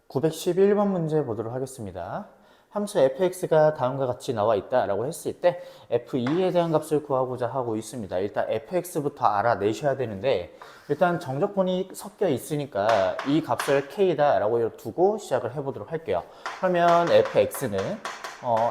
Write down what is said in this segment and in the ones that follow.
911번 문제 보도록 하겠습니다. 함수 fx가 다음과 같이 나와 있다라고 했을 때 f2에 대한 값을 구하고자 하고 있습니다. 일단 fx부터 알아내셔야 되는데 일단 정적분이 섞여 있으니까 이 값을 k다라고 두고 시작을 해보도록 할게요. 그러면 fx는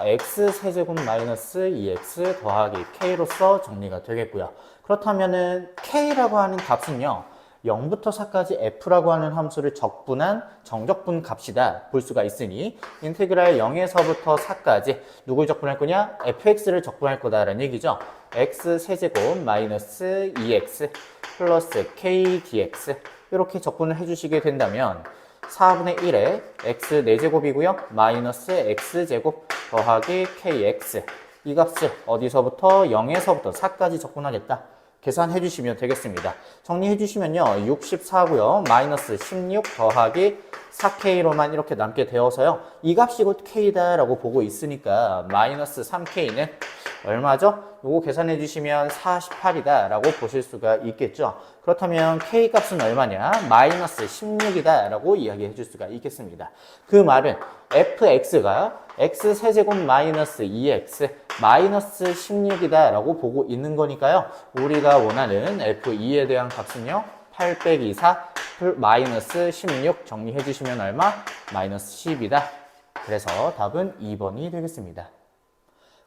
x세제곱 마이너스 2x 더하기 k로서 정리가 되겠고요. 그렇다면은 k라고 하는 값은요. 0부터 4까지 f라고 하는 함수를 적분한 정적분 값이다 볼 수가 있으니 인테그랄 0에서부터 4까지 누굴 적분할 거냐? fx를 적분할 거다라는 얘기죠. x 세제곱 마이너스 2x 플러스 k dx 이렇게 적분을 해주시게 된다면 4분의 1에 x 4제곱이고요. 마이너스 x제곱 더하기 kx 이 값을 어디서부터 0에서부터 4까지 적분하겠다. 계산해 주시면 되겠습니다. 정리해 주시면요. 64고요. 마이너스 16 더하기 4K로만 이렇게 남게 되어서요. 이 값이 곧 K다라고 보고 있으니까 마이너스 3K는 얼마죠? 요거 계산해 주시면 48이다 라고 보실 수가 있겠죠. 그렇다면 K 값은 얼마냐? 마이너스 16이다 라고 이야기해 줄 수가 있겠습니다. 그 말은 fx가 x세제곱 마이너스 2x 마이너스 16이다 라고 보고 있는 거니까요. 우리가 원하는 f2에 대한 값은요. 8 빼기 4 마이너스 16 정리해 주시면 얼마? 마이너스 10이다. 그래서 답은 2번이 되겠습니다.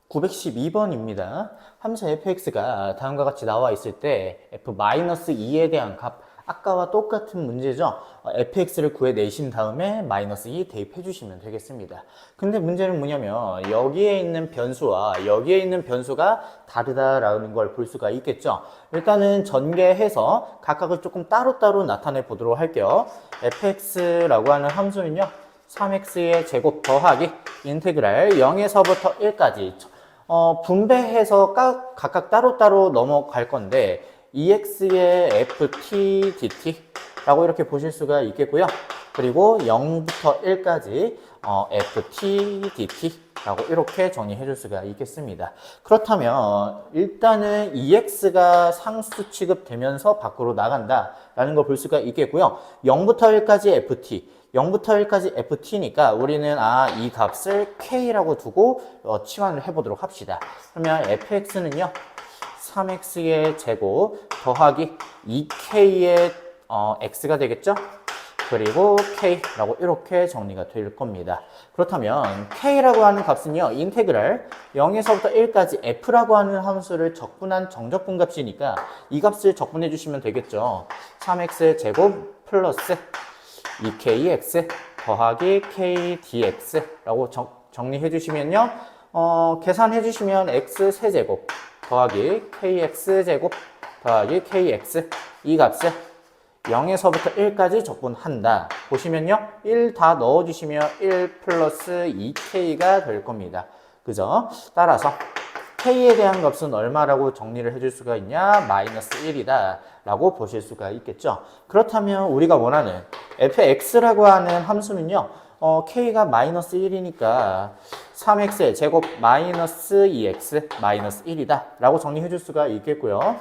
912번입니다. 함수 fx가 다음과 같이 나와 있을 때 f-2에 대한 값 아까와 똑같은 문제죠. fx를 구해내신 다음에 마이너스 2 대입해 주시면 되겠습니다. 근데 문제는 뭐냐면 여기에 있는 변수와 여기에 있는 변수가 다르다라는 걸 볼 수가 있겠죠. 일단은 전개해서 각각을 조금 따로따로 나타내 보도록 할게요. fx라고 하는 함수는요. 3x의 제곱 더하기 인테그랄 0에서부터 1까지 분배해서 각각 따로따로 넘어갈 건데 2x의 ft dt 라고 이렇게 보실 수가 있겠고요. 그리고 0부터 1까지 ft dt 라고 이렇게 정리해 줄 수가 있겠습니다. 그렇다면 일단은 2x가 상수 취급되면서 밖으로 나간다 라는 걸 볼 수가 있겠고요. 0부터 1까지 ft 0부터 1까지 ft니까 우리는 이 값을 k라고 두고 치환을 해보도록 합시다. 그러면 fx는요. 3x의 제곱 더하기 2k의 x가 되겠죠? 그리고 k라고 이렇게 정리가 될 겁니다. 그렇다면 k라고 하는 값은요. 인테그랄 0에서부터 1까지 f라고 하는 함수를 적분한 정적분 값이니까 이 값을 적분해 주시면 되겠죠. 3x의 제곱 플러스 2kx 더하기 k dx라고 정리해 주시면요. 계산해 주시면 x 세제곱 더하기 kx제곱 더하기 kx 이 값을 0에서부터 1까지 적분한다. 보시면요. 1 다 넣어주시면 1 플러스 2k가 될 겁니다. 그죠? 따라서 k에 대한 값은 얼마라고 정리를 해줄 수가 있냐? 마이너스 1이다 라고 보실 수가 있겠죠. 그렇다면 우리가 원하는 fx라고 하는 함수는요. k가 마이너스 1이니까 3x의 제곱 마이너스 2x 마이너스 1이다 라고 정리해 줄 수가 있겠고요.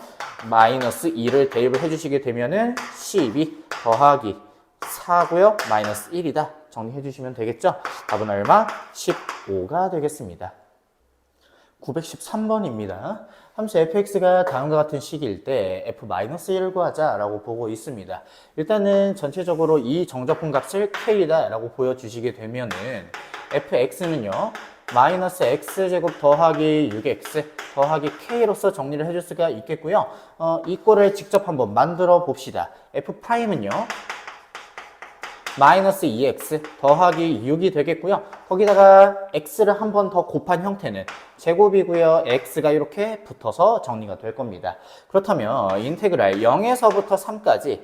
마이너스 2를 대입을 해주시게 되면은 12 더하기 4고요. 마이너스 1이다 정리해 주시면 되겠죠. 답은 얼마? 15가 되겠습니다. 913번입니다. 함수 fx가 다음과 같은 식일 때 f-1을 구하자라고 보고 있습니다. 일단은 전체적으로 이 정적분 값을 k다 라고 보여주시게 되면은 fx는요. 마이너스 x제곱 더하기 6x 더하기 k로서 정리를 해줄 수가 있겠고요. 이 꼴을 직접 한번 만들어 봅시다. f'은요. 마이너스 2x 더하기 6이 되겠고요. 거기다가 x를 한 번 더 곱한 형태는 제곱이고요. x가 이렇게 붙어서 정리가 될 겁니다. 그렇다면 인테그랄 0에서부터 3까지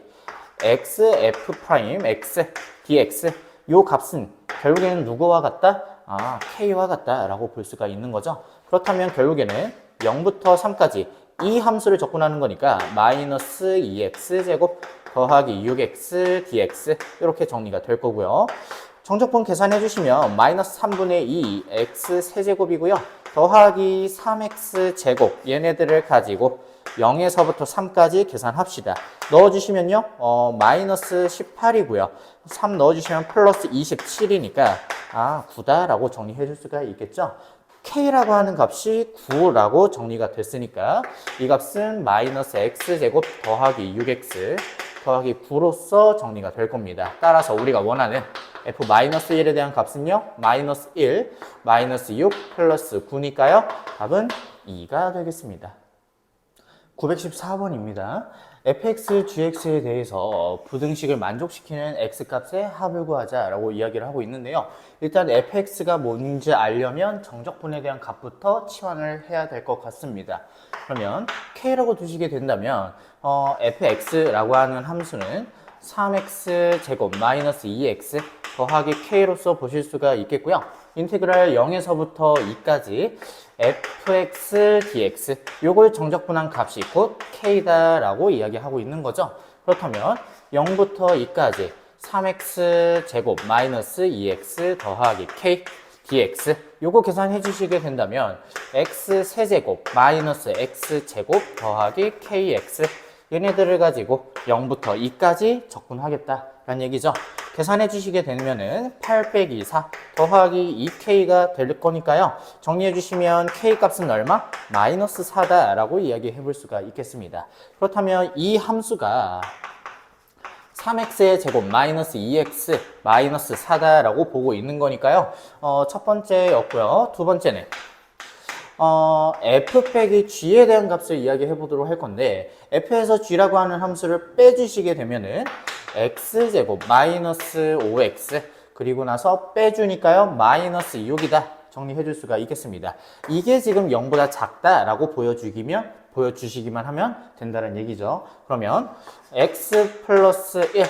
x, f', x, dx 요 값은 결국에는 누구와 같다? k와 같다 라고 볼 수가 있는 거죠. 그렇다면 결국에는 0부터 3까지 이 함수를 적분하는 거니까 마이너스 2x제곱 더하기 6x dx 이렇게 정리가 될 거고요. 정적분 계산해 주시면 마이너스 3분의 2 x 세제곱이고요. 더하기 3x 제곱 얘네들을 가지고 0에서부터 3까지 계산합시다. 넣어주시면요, 마이너스 18이고요. 3 넣어주시면 플러스 27이니까 9다라고 정리해 줄 수가 있겠죠. K라고 하는 값이 9라고 정리가 됐으니까 이 값은 마이너스 X제곱 더하기 6X 더하기 9로서 정리가 될 겁니다. 따라서 우리가 원하는 F-1에 대한 값은요, 마이너스 1, 마이너스 6 플러스 9니까요. 답은 2가 되겠습니다. 914번입니다. fx, gx에 대해서 부등식을 만족시키는 x값의 합을 구하자라고 이야기를 하고 있는데요. 일단 fx가 뭔지 알려면 정적분에 대한 값부터 치환을 해야 될 것 같습니다. 그러면 k라고 두시게 된다면 fx라고 하는 함수는 3x 제곱 마이너스 2x 더하기 k로서 보실 수가 있겠고요. 인테그랄 0에서부터 2까지 fx dx 요걸 정적분한 값이 곧 k다라고 이야기하고 있는 거죠. 그렇다면 0부터 2까지 3x 제곱 마이너스 2x 더하기 k dx 요거 계산해 주시게 된다면 x 세제곱 마이너스 x 제곱 더하기 kx 얘네들을 가지고 0부터 2까지 적분하겠다라는 얘기죠. 계산해 주시게 되면은 8 빼기 4 더하기 2k가 될 거니까요. 정리해 주시면 k 값은 얼마? 마이너스 4다라고 이야기해 볼 수가 있겠습니다. 그렇다면 이 함수가 3x의 제곱 마이너스 2x 마이너스 4다라고 보고 있는 거니까요. 첫 번째였고요. 두 번째는 f 빼기 g에 대한 값을 이야기해 보도록 할 건데 f에서 g라고 하는 함수를 빼주시게 되면은 x제곱 마이너스 5x 그리고 나서 빼주니까요 마이너스 6이다 정리해 줄 수가 있겠습니다. 이게 지금 0보다 작다라고 보여주시기만 하면 된다는 얘기죠. 그러면 x 플러스 1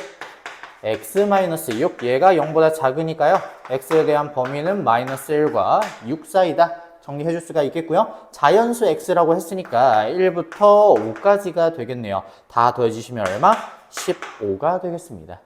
x 마이너스 6 얘가 0보다 작으니까요 x에 대한 범위는 마이너스 1과 6 사이다 정리해 줄 수가 있겠고요. 자연수 x라고 했으니까 1부터 5까지가 되겠네요. 다 더해주시면 얼마? 15가 되겠습니다.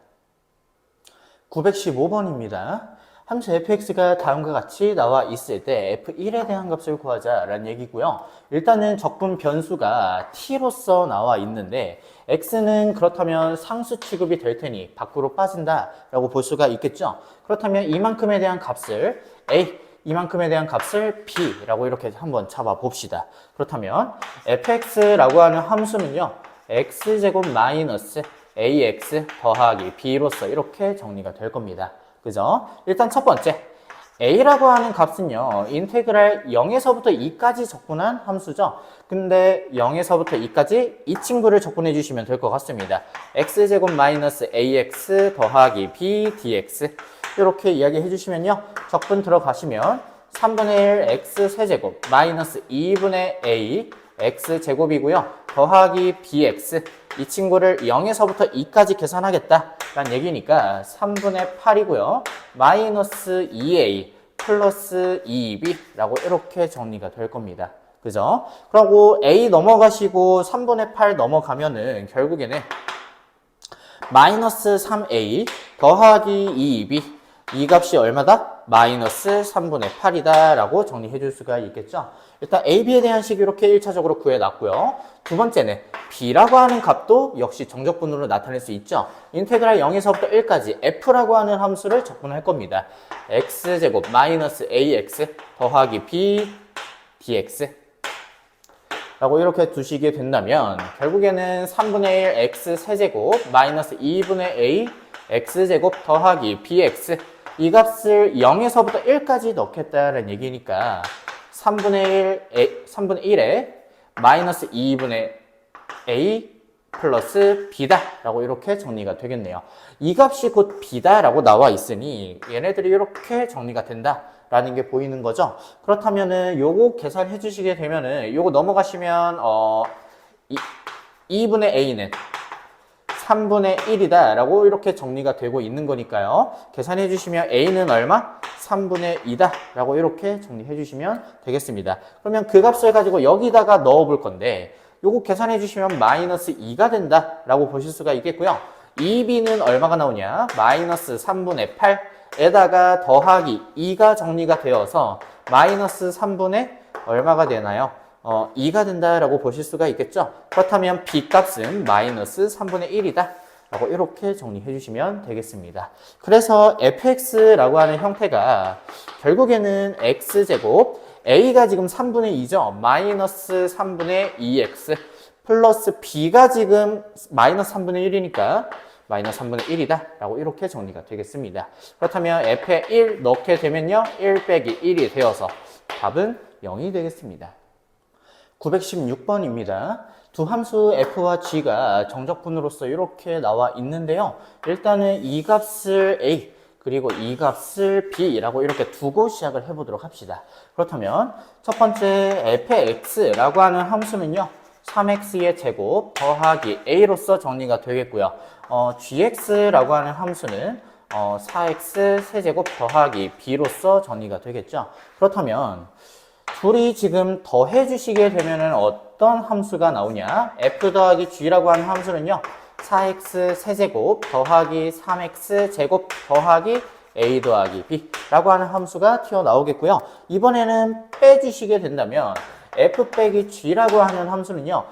915번입니다. 함수 fx가 다음과 같이 나와 있을 때 f1에 대한 값을 구하자라는 얘기고요. 일단은 적분 변수가 t로서 나와 있는데 x는 그렇다면 상수 취급이 될 테니 밖으로 빠진다라고 볼 수가 있겠죠. 그렇다면 이만큼에 대한 값을 a 이만큼에 대한 값을 b라고 이렇게 한번 잡아 봅시다. 그렇다면 fx라고 하는 함수는요. x제곱 마이너스 ax 더하기 b로서 이렇게 정리가 될 겁니다. 그죠? 일단 첫 번째 a라고 하는 값은요. 인테그랄 0에서부터 2까지 적분한 함수죠. 근데 0에서부터 2까지 이 친구를 적분해 주시면 될 것 같습니다. x제곱 마이너스 ax 더하기 b dx 이렇게 이야기해 주시면요. 적분 들어가시면 3분의 1 x 세제곱 마이너스 2분의 a x 제곱이고요. 더하기 bx 이 친구를 0에서부터 2까지 계산하겠다라는 얘기니까 3분의 8이고요. 마이너스 2a 플러스 2b라고 이렇게 정리가 될 겁니다. 그죠? 그리고 a 넘어가시고 3분의 8 넘어가면은 결국에는 마이너스 3a 더하기 2b 이 값이 얼마다? 마이너스 3분의 8이다 라고 정리해 줄 수가 있겠죠. 일단 a, b에 대한 식 이렇게 1차적으로 구해놨고요. 두 번째는 b라고 하는 값도 역시 정적분으로 나타낼 수 있죠. 인테그랄 0에서부터 1까지 f라고 하는 함수를 적분할 겁니다. x제곱 마이너스 ax 더하기 b dx 라고 이렇게 두시게 된다면 결국에는 3분의 1 x 세제곱 마이너스 2분의 a x제곱 더하기 bx 이 값을 0에서부터 1까지 넣겠다는 얘기니까 3분의 1에 마이너스 2분의 a 플러스 b다 라고 이렇게 정리가 되겠네요. 이 값이 곧 b다 라고 나와 있으니 얘네들이 이렇게 정리가 된다 라는 게 보이는 거죠. 그렇다면은 요거 계산해 주시게 되면은 요거 넘어가시면 2분의 a는 3분의 1이다 라고 이렇게 정리가 되고 있는 거니까요. 계산해 주시면 a는 얼마? 3분의 2다 라고 이렇게 정리해 주시면 되겠습니다. 그러면 그 값을 가지고 여기다가 넣어 볼 건데 요거 계산해 주시면 마이너스 2가 된다 라고 보실 수가 있겠고요. 2b는 얼마가 나오냐? 마이너스 3분의 8에다가 더하기 2가 정리가 되어서 마이너스 3분의 얼마가 되나요? 2가 된다라고 보실 수가 있겠죠? 그렇다면 b 값은 마이너스 3분의 1이다 라고 이렇게 정리해 주시면 되겠습니다. 그래서 fx라고 하는 형태가 결국에는 x제곱, a가 지금 3분의 2죠? 마이너스 3분의 2x 플러스 b가 지금 마이너스 3분의 1이니까 마이너스 3분의 1이다 라고 이렇게 정리가 되겠습니다. 그렇다면 f에 1 넣게 되면요 1 빼기 1이 되어서 답은 0이 되겠습니다. 916번입니다. 두 함수 f와 g가 정적분으로서 이렇게 나와 있는데요. 일단은 이 값을 a 그리고 이 값을 b라고 이렇게 두고 시작을 해보도록 합시다. 그렇다면 첫 번째 fx라고 하는 함수는요. 3x의 제곱 더하기 a로서 정리가 되겠고요. gx라고 하는 함수는 4x 세제곱 더하기 b로서 정리가 되겠죠. 그렇다면 둘이 지금 더해 주시게 되면 어떤 함수가 나오냐? f 더하기 g라고 하는 함수는요. 4x 세제곱 더하기 3x 제곱 더하기 a 더하기 b라고 하는 함수가 튀어나오겠고요. 이번에는 빼주시게 된다면 f 빼기 g라고 하는 함수는요.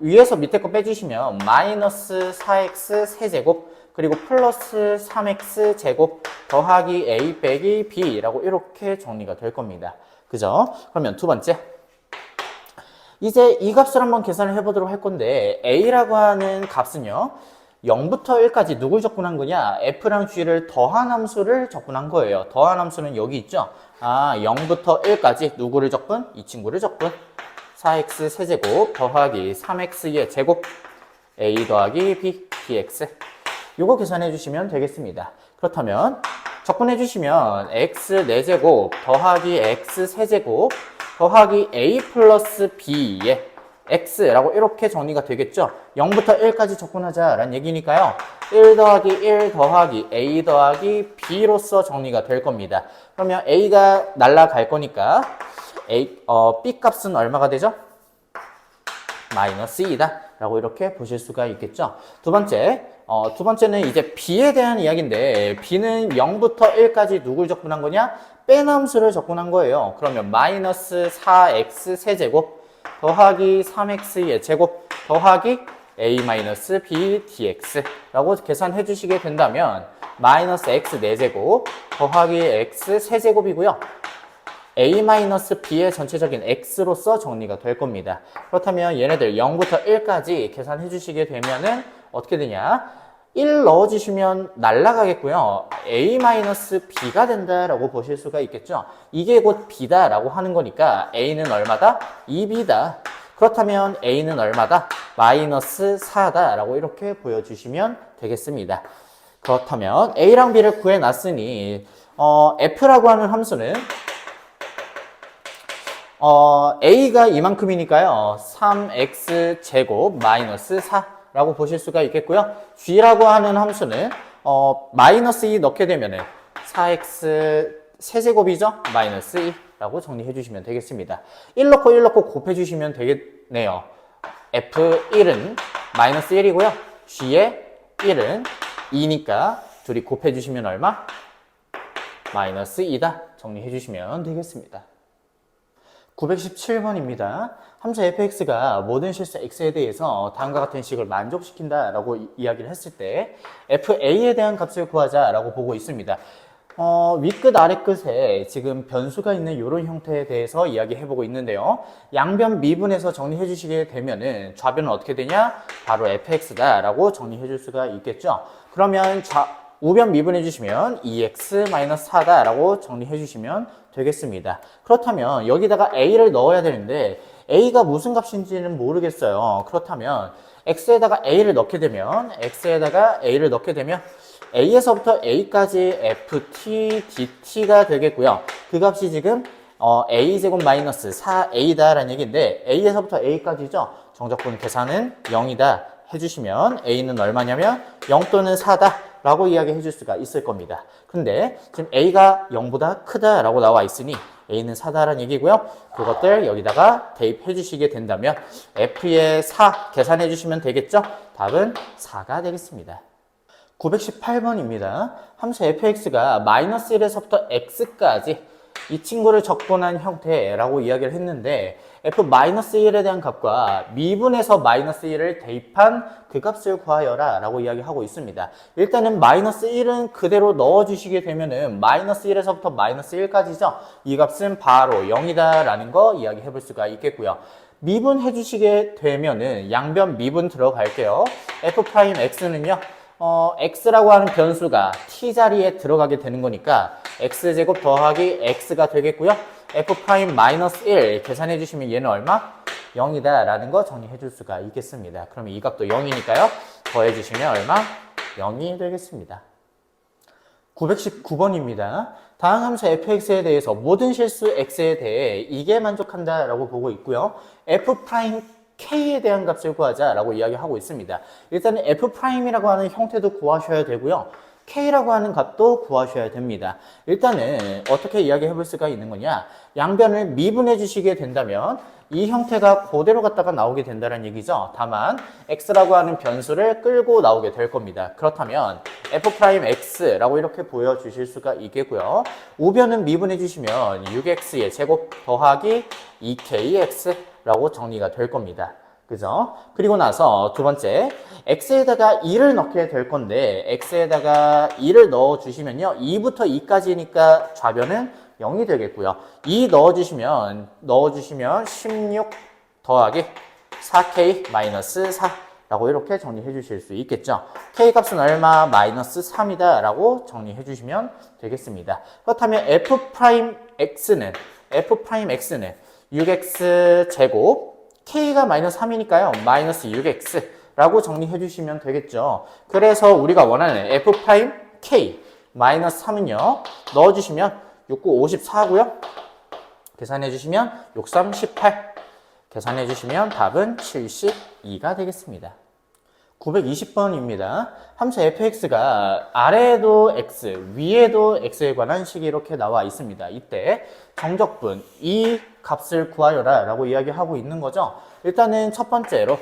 위에서 밑에 거 빼주시면 마이너스 4x 세제곱 그리고 플러스 3x 제곱 더하기 a 빼기 b라고 이렇게 정리가 될 겁니다. 그죠? 그러면 두 번째. 이제 이 값을 한번 계산을 해보도록 할 건데 a라고 하는 값은요. 0부터 1까지 누굴 적분한 거냐? f랑 g를 더한 함수를 적분한 거예요. 더한 함수는 여기 있죠? 0부터 1까지 누구를 적분? 이 친구를 적분. 4x 세제곱 더하기 3x의 제곱 a 더하기 b dx. 요거 계산해 주시면 되겠습니다. 그렇다면 적분해 주시면 x 4제곱 더하기 x 세제곱 더하기 a 플러스 b의 x라고 이렇게 정리가 되겠죠. 0부터 1까지 적분하자라는 얘기니까요. 1 더하기 1 더하기 a 더하기 b로서 정리가 될 겁니다. 그러면 a가 날라갈 거니까 b 값은 얼마가 되죠? 마이너스 2다 라고 이렇게 보실 수가 있겠죠. 두 번째는 이제 b에 대한 이야기인데 b는 0부터 1까지 누굴 적분한 거냐? 뺀 함수를 적분한 거예요. 그러면 마이너스 4x 세제곱 더하기 3x의 제곱 더하기 a 마이너스 b dx라고 계산해 주시게 된다면 마이너스 x 4제곱 더하기 x 세제곱이고요. a 마이너스 b의 전체적인 x로서 정리가 될 겁니다. 그렇다면 얘네들 0부터 1까지 계산해 주시게 되면은 어떻게 되냐? 1 넣어주시면 날라가겠고요. a-b가 된다라고 보실 수가 있겠죠. 이게 곧 b다라고 하는 거니까 a는 얼마다? 2b다. 그렇다면 a는 얼마다? 마이너스 4다라고 이렇게 보여주시면 되겠습니다. 그렇다면 a랑 b를 구해놨으니 f라고 하는 함수는 a가 이만큼이니까요. 3x 제곱 마이너스 4 라고 보실 수가 있겠고요. g라고 하는 함수는 마이너스 2 넣게 되면은 4x 세제곱이죠. 마이너스 2 라고 정리해 주시면 되겠습니다. 1 넣고 1 넣고 곱해 주시면 되겠네요. f1은 마이너스 1이고요. g의 1은 2니까 둘이 곱해 주시면 얼마? 마이너스 2다 정리해 주시면 되겠습니다. 917번입니다. 함수 fx가 모든 실수 x에 대해서 다음과 같은 식을 만족시킨다 라고 이야기를 했을 때 fa에 대한 값을 구하자 라고 보고 있습니다. 윗끝 아래끝에 지금 변수가 있는 이런 형태에 대해서 이야기해보고 있는데요. 양변 미분해서 정리해 주시게 되면은 좌변은 어떻게 되냐? 바로 fx다 라고 정리해 줄 수가 있겠죠. 그러면 우변 미분해 주시면 2x-4다 라고 정리해 주시면 되겠습니다. 그렇다면 여기다가 a를 넣어야 되는데 a가 무슨 값인지는 모르겠어요. 그렇다면 x에다가 a를 넣게 되면 a에서부터 a까지 ft dt가 되겠고요. 그 값이 지금 a제곱 마이너스 4a다 라는 얘기인데 a에서부터 a까지죠. 정적분 계산은 0이다 해주시면 a는 얼마냐면 0 또는 4다 라고 이야기해 줄 수가 있을 겁니다. 근데 지금 a가 0보다 크다 라고 나와 있으니 a는 4다라는 얘기고요. 그것들 여기다가 대입해 주시게 된다면 f의 4 계산해 주시면 되겠죠? 답은 4가 되겠습니다. 918번입니다. 함수 fx가 마이너스 1에서부터 x까지 이 친구를 적분한 형태라고 이야기를 했는데 f-1에 대한 값과 미분에서 -1을 대입한 그 값을 구하여라 라고 이야기하고 있습니다. 일단은 -1은 그대로 넣어주시게 되면은 -1에서부터 -1까지죠. 이 값은 바로 0이다 라는 거 이야기해 볼 수가 있겠고요. 미분해 주시게 되면은 양변 미분 들어갈게요. f'x는요. x라고 하는 변수가 t자리에 들어가게 되는 거니까 x제곱 더하기 x가 되겠고요. f'-1 계산해 주시면 얘는 얼마? 0이다 라는 거 정리해 줄 수가 있겠습니다. 그럼 이 값도 0이니까요. 더해 주시면 얼마? 0이 되겠습니다. 919번입니다. 다음 함수 fx에 대해서 모든 실수 x에 대해 이게 만족한다 라고 보고 있고요. f'k에 대한 값을 구하자라고 이야기하고 있습니다. 일단은 f'이라고 하는 형태도 구하셔야 되고요. k라고 하는 값도 구하셔야 됩니다. 일단은 어떻게 이야기해 볼 수가 있는 거냐. 양변을 미분해 주시게 된다면 이 형태가 그대로 갖다가 나오게 된다는 얘기죠. 다만 x라고 하는 변수를 끌고 나오게 될 겁니다. 그렇다면 f'x라고 이렇게 보여주실 수가 있겠고요. 우변은 미분해 주시면 6x의 제곱 더하기 2kx라고 정리가 될 겁니다. 그죠? 그리고 나서 두 번째, x에다가 2를 넣게 될 건데 x에다가 2를 넣어주시면요. 2부터 2까지니까 좌변은 0이 되겠고요. 2 넣어주시면 16 더하기 4k-4 라고 이렇게 정리해 주실 수 있겠죠. k 값은 얼마? -3이다 라고 정리해 주시면 되겠습니다. 그렇다면 f'x는 6x 제곱 k가 -3이니까요. -6x 라고 정리해 주시면 되겠죠. 그래서 우리가 원하는 f'k -3은요. 넣어주시면 6, 9, 54고요. 계산해 주시면 6, 3, 18. 계산해 주시면 답은 72가 되겠습니다. 920번입니다. 함수 fx가 아래에도 x, 위에도 x에 관한 식이 이렇게 나와 있습니다. 이때 정적분 이 값을 구하여라 라고 이야기하고 있는 거죠. 일단은 첫 번째로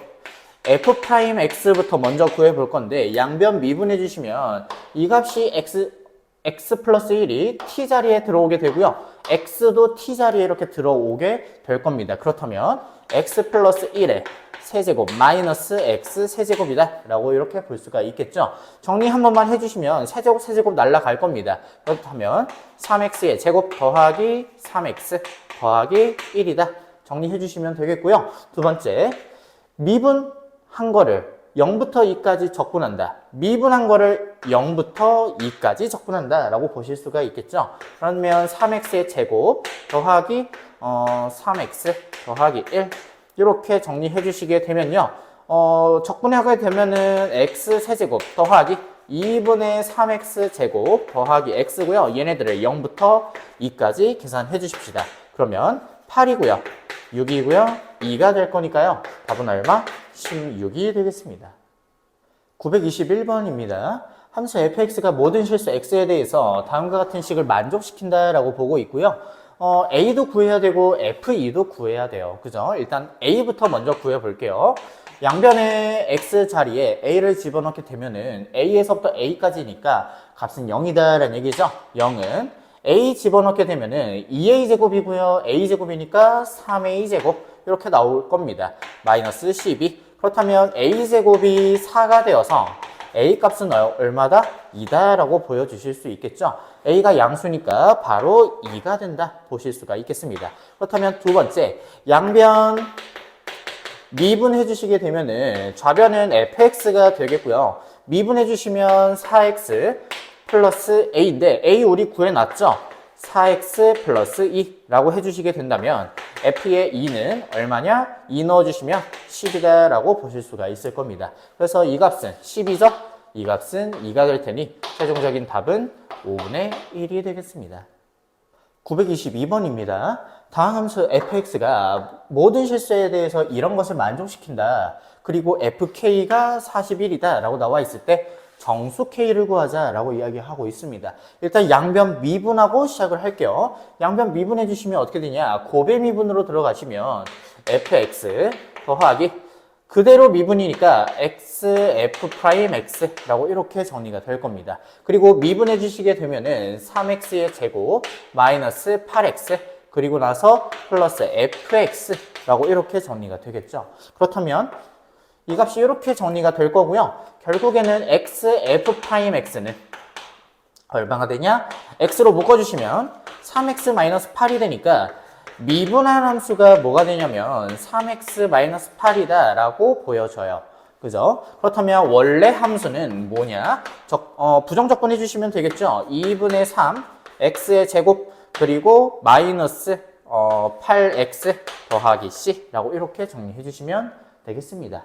f'x부터 먼저 구해 볼 건데 양변 미분해 주시면 이 값이 x 플러스 1이 t자리에 들어오게 되고요. x도 t자리에 이렇게 들어오게 될 겁니다. 그렇다면 x 플러스 1의 세제곱 마이너스 x 세제곱이다 라고 이렇게 볼 수가 있겠죠. 정리 한 번만 해주시면 세제곱 날라갈 겁니다. 그렇다면 3x의 제곱 더하기 3x 더하기 1이다 정리해 주시면 되겠고요. 두 번째, 미분한 거를 0부터 2까지 적분한다. 미분한 거를 0부터 2까지 적분한다 라고 보실 수가 있겠죠. 그러면 3x의 제곱 더하기 3x 더하기 1 이렇게 정리해 주시게 되면요. 적분하게 되면은 x 세제곱 더하기 2분의 3x 제곱 더하기 x고요. 얘네들을 0부터 2까지 계산해 주십시다. 그러면 8이고요. 6이고요. 2가 될 거니까요. 답은 얼마? 16이 되겠습니다. 921번입니다. 함수 fx가 모든 실수 x에 대해서 다음과 같은 식을 만족시킨다라고 보고 있고요. a도 구해야 되고 f2도 구해야 돼요. 그죠? 일단 a부터 먼저 구해 볼게요. 양변의 x 자리에 a를 집어넣게 되면은 a에서부터 a까지니까 값은 0이다라는 얘기죠. 0은 a 집어넣게 되면은 2a 제곱이고요. a 제곱이니까 3a 제곱 이렇게 나올 겁니다. 마이너스 12. 그렇다면 a 제곱이 4가 되어서 a 값은 얼마다? 2다 라고 보여주실 수 있겠죠. a가 양수니까 바로 2가 된다 보실 수가 있겠습니다. 그렇다면 두 번째, 양변 미분해 주시게 되면은 좌변은 fx가 되겠고요. 미분해 주시면 4x 플러스 a인데 a 우리 구해놨죠? 4x 플러스 2라고 해주시게 된다면 f의 2는 얼마냐? 2 넣어주시면 10이다 라고 보실 수가 있을 겁니다. 그래서 이 값은 10이죠? 이 값은 2가 될 테니 최종적인 답은 5분의 1이 되겠습니다. 922번입니다. 다음 함수 fx가 모든 실수에 대해서 이런 것을 만족시킨다. 그리고 fk가 41이다 라고 나와 있을 때 정수 k를 구하자 라고 이야기하고 있습니다. 일단 양변 미분하고 시작을 할게요. 양변 미분해 주시면 어떻게 되냐? 고배 미분으로 들어가시면 fx 더하기 그대로 미분이니까 x f 프라임 x라고 이렇게 정리가 될 겁니다. 그리고 미분해 주시게 되면은 3x의 제곱 마이너스 8x 그리고 나서 플러스 fx라고 이렇게 정리가 되겠죠. 그렇다면 이 값이 이렇게 정리가 될 거고요. 결국에는 x f 프라임 x는 얼마가 되냐? x로 묶어주시면 3x-8이 되니까 미분한 함수가 뭐가 되냐면 3x-8이다 라고 보여져요. 그죠? 그렇다면 원래 함수는 뭐냐? 부정적분 해주시면 되겠죠? 2분의 3 x의 제곱 그리고 마이너스 8x 더하기 c라고 이렇게 정리해 주시면 되겠습니다.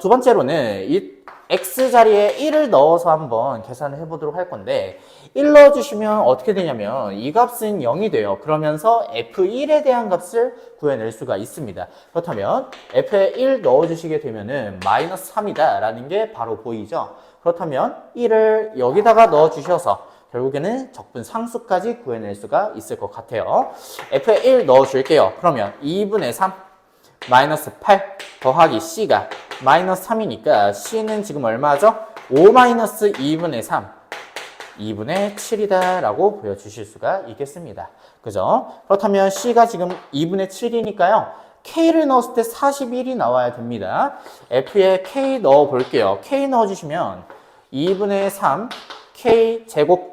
두 번째로는 이 x 자리에 1을 넣어서 한번 계산을 해보도록 할 건데 1 넣어주시면 어떻게 되냐면 이 값은 0이 돼요. 그러면서 f1에 대한 값을 구해낼 수가 있습니다. 그렇다면 f에 1 넣어주시게 되면은 마이너스 3이다 라는 게 바로 보이죠. 그렇다면 1을 여기다가 넣어주셔서 결국에는 적분 상수까지 구해낼 수가 있을 것 같아요. f에 1 넣어줄게요. 그러면 2분의 3 마이너스 8 더하기 c가 마이너스 3이니까 c는 지금 얼마죠? 5 마이너스 2분의 3 2분의 7이다 라고 보여주실 수가 있겠습니다. 그죠? 그렇다면 c가 지금 2분의 7이니까요. k를 넣었을 때 41이 나와야 됩니다. f에 k 넣어 볼게요. k 넣어주시면 2분의 3 k 제곱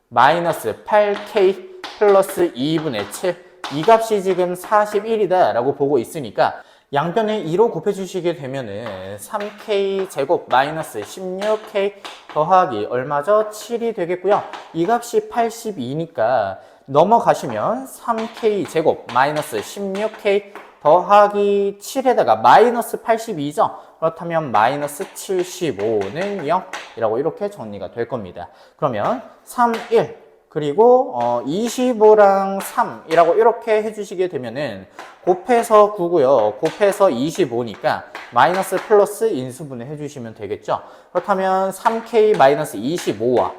마이너스 8k 플러스 2분의 7 이 값이 지금 41이다 라고 보고 있으니까 양변에 2로 곱해주시게 되면은 3k 제곱 마이너스 16k 더하기 얼마죠? 7이 되겠고요. 이 값이 82니까 넘어가시면 3k 제곱 마이너스 16k 더하기 7에다가 마이너스 82죠? 그렇다면 마이너스 75는 0이라고 이렇게 정리가 될 겁니다. 그러면 3, 1 그리고 25랑 3이라고 이렇게 해주시게 되면은 곱해서 9고요. 곱해서 25니까 마이너스 플러스 인수분해 해주시면 되겠죠. 그렇다면 3k 마이너스 25와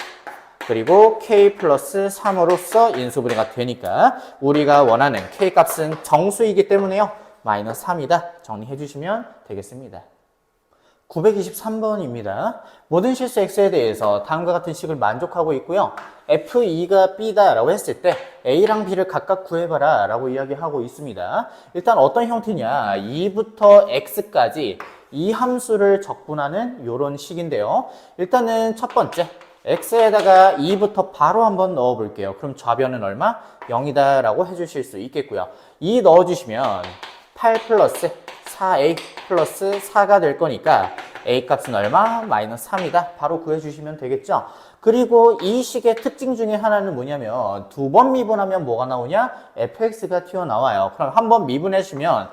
그리고 k 플러스 3으로써 인수분해가 되니까 우리가 원하는 k 값은 정수이기 때문에요. 마이너스 3이다 정리해 주시면 되겠습니다. 923번입니다. 모든 실수 x에 대해서 다음과 같은 식을 만족하고 있고요. f2가 b다 라고 했을 때 a랑 b를 각각 구해봐라 라고 이야기하고 있습니다. 일단 어떤 형태냐 2부터 x까지 이 함수를 적분하는 이런 식인데요. 일단은 첫 번째 x에다가 2부터 바로 한번 넣어 볼게요. 그럼 좌변은 얼마? 0이다 라고 해주실 수 있겠고요. 2 넣어주시면 8 플러스 4a 플러스 4가 될 거니까 a 값은 얼마? 마이너스 3이다. 바로 구해주시면 되겠죠. 그리고 이 식의 특징 중에 하나는 뭐냐면 두 번 미분하면 뭐가 나오냐? fx가 튀어나와요. 그럼 한 번 미분해주면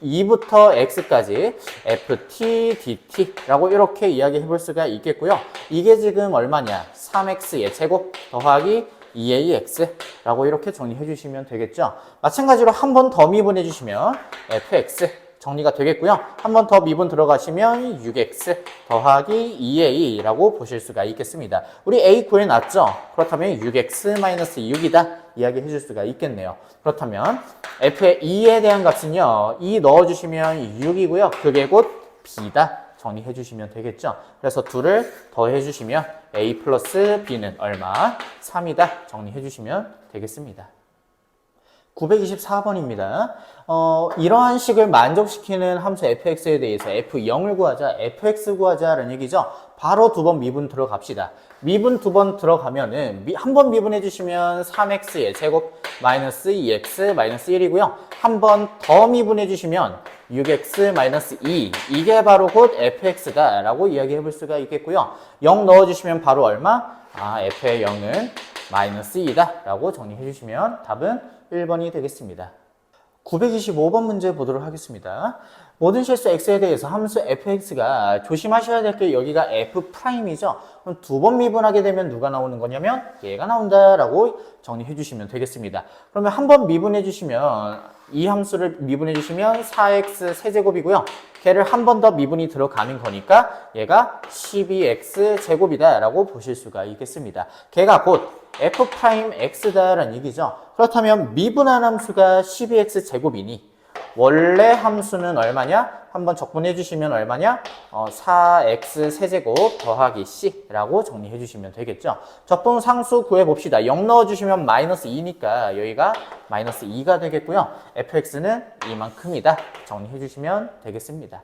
2부터 x까지 ft dt라고 이렇게 이야기해 볼 수가 있겠고요. 이게 지금 얼마냐? 3x의 제곱 더하기 2ax라고 이렇게 정리해 주시면 되겠죠. 마찬가지로 한 번 더 미분해 주시면 fx 정리가 되겠고요. 한 번 더 미분 들어가시면 6x 더하기 2a라고 보실 수가 있겠습니다. 우리 a 구해놨죠? 그렇다면 6x-6이다 이야기해 줄 수가 있겠네요. 그렇다면 f의 2에 대한 값은요. 2 넣어주시면 6이고요. 그게 곧 b다. 정리해 주시면 되겠죠. 그래서 둘을 더해 주시면 a 플러스 b는 얼마? 3이다. 정리해 주시면 되겠습니다. 924번입니다. 이러한 식을 만족시키는 함수 fx에 대해서 f0을 구하자, fx 구하자라는 얘기죠. 바로 두 번 미분 들어갑시다. 미분 두 번 들어가면은 한 번 미분해 주시면 3x의 제곱 마이너스 2x 마이너스 1이고요. 한 번 더 미분해 주시면 6x 마이너스 2 이게 바로 곧 fx다 라고 이야기해 볼 수가 있겠고요. 0 넣어주시면 바로 얼마? f의 0은 마이너스 2다 라고 정리해 주시면 답은 1번이 되겠습니다. 925번 문제 보도록 하겠습니다. 모든 실수 x에 대해서 함수 fx가 조심하셔야 될 게 여기가 f'이죠. 그럼 두 번 미분하게 되면 누가 나오는 거냐면 얘가 나온다라고 정리해 주시면 되겠습니다. 그러면 한 번 미분해 주시면 이 함수를 미분해 주시면 4x 세제곱이고요. 걔를 한 번 더 미분이 들어가는 거니까 얘가 12x 제곱이다 라고 보실 수가 있겠습니다. 걔가 곧 f'x다라는 얘기죠. 그렇다면 미분한 함수가 12x 제곱이니 원래 함수는 얼마냐? 한번 적분해 주시면 얼마냐? 4x 세제곱 더하기 c라고 정리해 주시면 되겠죠. 적분 상수 구해 봅시다. 0 넣어 주시면 마이너스 2니까 여기가 마이너스 2가 되겠고요. fx는 이만큼이다. 정리해 주시면 되겠습니다.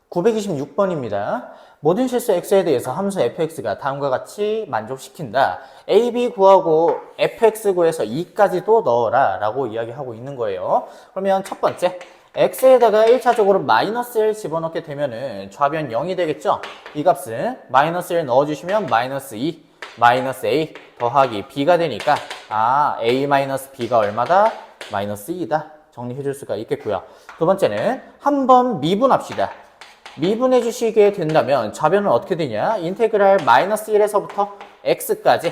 926번입니다. 모든 실수 x에 대해서 함수 fx가 다음과 같이 만족시킨다. a, b 구하고 fx 구해서 2까지도 넣어라 라고 이야기하고 있는 거예요. 그러면 첫 번째, x에다가 1차적으로 마이너스 1 집어넣게 되면은 좌변 0이 되겠죠? 이 값은 마이너스 1 넣어주시면 마이너스 2, 마이너스 a 더하기 b가 되니까 a 마이너스 b가 얼마다? 마이너스 2다. 정리해 줄 수가 있겠고요. 두 번째는 한번 미분합시다. 미분해 주시게 된다면 좌변은 어떻게 되냐? 인테그랄 마이너스 1에서부터 x까지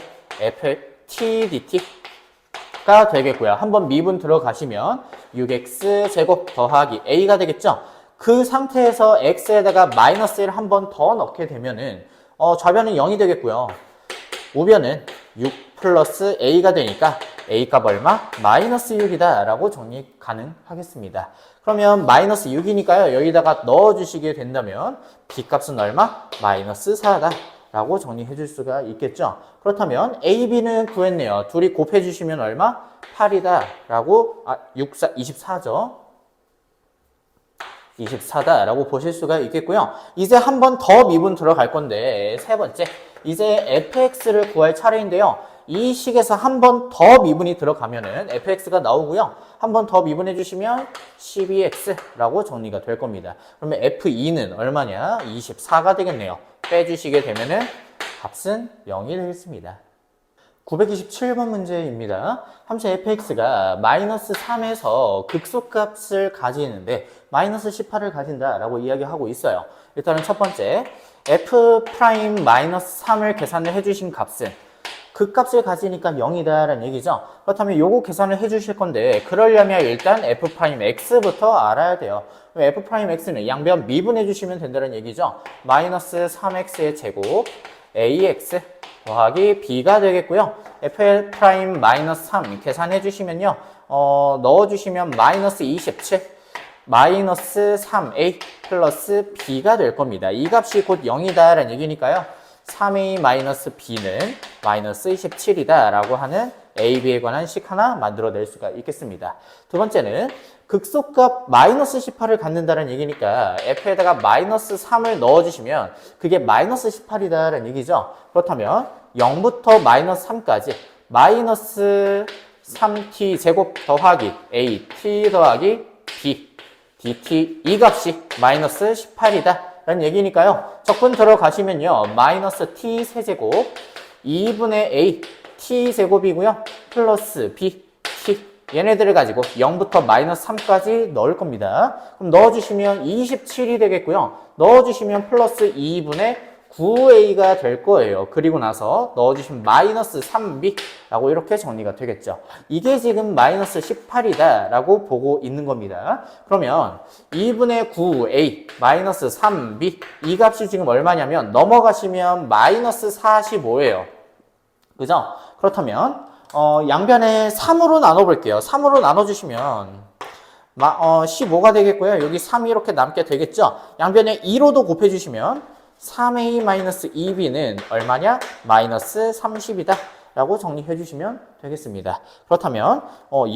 t dt가 되겠고요. 한번 미분 들어가시면 6x 제곱 더하기 a가 되겠죠? 그 상태에서 x에다가 마이너스 1 한 번 더 넣게 되면은 좌변은 0이 되겠고요. 우변은 6 플러스 a가 되니까 a 값 얼마? 마이너스 6이다 라고 정리 가능하겠습니다. 그러면 마이너스 6이니까요. 여기다가 넣어주시게 된다면 b 값은 얼마? 마이너스 4다 라고 정리해 줄 수가 있겠죠. 그렇다면 a, b는 구했네요. 둘이 곱해 주시면 얼마? 8이다 라고 24죠. 24다 라고 보실 수가 있겠고요. 이제 한 번 더 미분 들어갈 건데 세 번째, 이제 fx를 구할 차례인데요. 이 식에서 한 번 더 미분이 들어가면은 fx가 나오고요. 한 번 더 미분해 주시면 12x라고 정리가 될 겁니다. 그러면 f2는 얼마냐? 24가 되겠네요. 빼주시게 되면은 값은 0이 되겠습니다. 927번 문제입니다. 함수 fx가 마이너스 3에서 극소값을 가지는데 마이너스 18을 가진다라고 이야기하고 있어요. 일단은 첫 번째, f 프라임 마이너스 3을 계산을 해주신 값은 극값을 가지니까 0이다라는 얘기죠. 그렇다면 요거 계산을 해주실 건데 그러려면 일단 f 프라임 x부터 알아야 돼요. f 프라임 x는 양변 미분해 주시면 된다는 얘기죠. 마이너스 3x의 제곱 ax 더하기 b가 되겠고요. f 프라임 마이너스 3 계산해 주시면요. 넣어주시면 마이너스 27 마이너스 3a 플러스 b가 될 겁니다. 이 값이 곧 0이다라는 얘기니까요. 3a 마이너스 b는 마이너스 27이다 라고 하는 a, b에 관한 식 하나 만들어낼 수가 있겠습니다. 두 번째는 극소값 마이너스 18을 갖는다는 얘기니까 f에다가 마이너스 3을 넣어주시면 그게 마이너스 18이다 라는 얘기죠. 그렇다면 0부터 마이너스 3까지 마이너스 3t 제곱 더하기 at 더하기 b dt 이 값이 마이너스 18이다 라는 얘기니까요. 적분 들어가시면요. 마이너스 t 세제곱 2분의 a t 제곱이고요. 플러스 b t 얘네들을 가지고 0부터 마이너스 3까지 넣을 겁니다. 그럼 넣어주시면 27이 되겠고요. 넣어주시면 플러스 2분의 9a가 될 거예요. 그리고 나서 넣어주시면 마이너스 3b 라고 이렇게 정리가 되겠죠. 이게 지금 마이너스 18이다 라고 보고 있는 겁니다. 그러면 2분의 9a 마이너스 3b 이 값이 지금 얼마냐면 넘어가시면 마이너스 45예요. 그죠? 그렇다면 양변에 3으로 나눠볼게요. 3으로 나눠주시면 15가 되겠고요. 여기 3이 이렇게 남게 되겠죠? 양변에 2로도 곱해주시면 3a-2b는 얼마냐? 마이너스 30이다 라고 정리해 주시면 되겠습니다. 그렇다면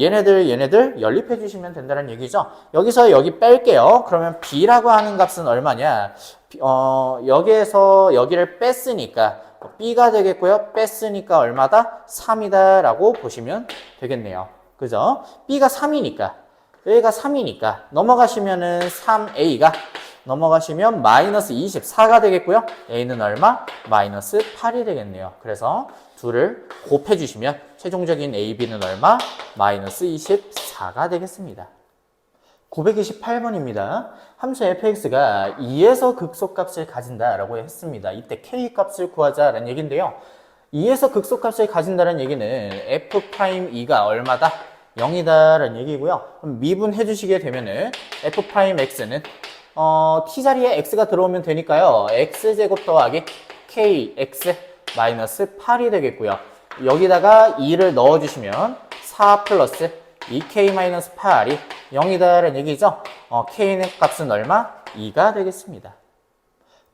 얘네들 연립해 주시면 된다는 얘기죠. 여기서 여기 뺄게요. 그러면 b라고 하는 값은 얼마냐? 여기에서 여기를 뺐으니까 b가 되겠고요. 뺐으니까 얼마다? 3이다 라고 보시면 되겠네요. 그죠? b가 3이니까 여기가 3이니까 넘어가시면은 3a가 넘어가시면 마이너스 24가 되겠고요. a는 얼마? 마이너스 8이 되겠네요. 그래서 둘을 곱해주시면 최종적인 a, b는 얼마? 마이너스 24가 되겠습니다. 928번입니다. 함수 fx가 2에서 극소값을 가진다라고 했습니다. 이때 k 값을 구하자라는 얘기인데요. 2에서 극소값을 가진다는 얘기는 f'2가 얼마다? 0이다라는 얘기고요. 그럼 미분해 주시게 되면은 f'x는 t 자리에 x가 들어오면 되니까요. x제곱 더하기 kx 마이너스 8이 되겠고요. 여기다가 2를 넣어주시면 4 플러스 2k 마이너스 8이 0이다라는 얘기죠. k의 값은 얼마? 2가 되겠습니다.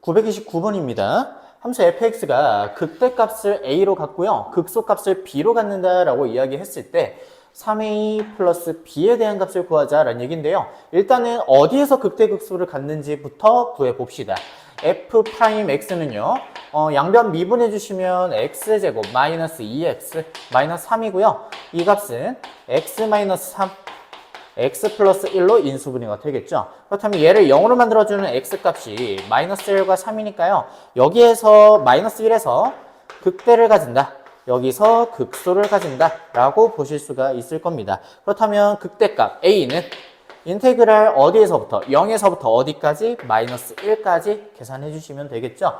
929번입니다. 함수 fx가 극대값을 a로 갖고요. 극소값을 b로 갖는다라고 이야기했을 때 3a 플러스 b에 대한 값을 구하자라는 얘기인데요. 일단은 어디에서 극대극소를 갖는지부터 구해봅시다. f'x는요. 양변 미분해 주시면 x제곱 마이너스 2x 마이너스 3이고요. 이 값은 x 마이너스 3 x 플러스 1로 인수분해가 되겠죠. 그렇다면 얘를 0으로 만들어주는 x값이 마이너스 1과 3이니까요. 여기에서 마이너스 1에서 극대를 가진다. 여기서 극소를 가진다. 라고 보실 수가 있을 겁니다. 그렇다면 극대값 a는 인테그랄 어디에서부터? 0에서부터 어디까지? 마이너스 1까지 계산해 주시면 되겠죠.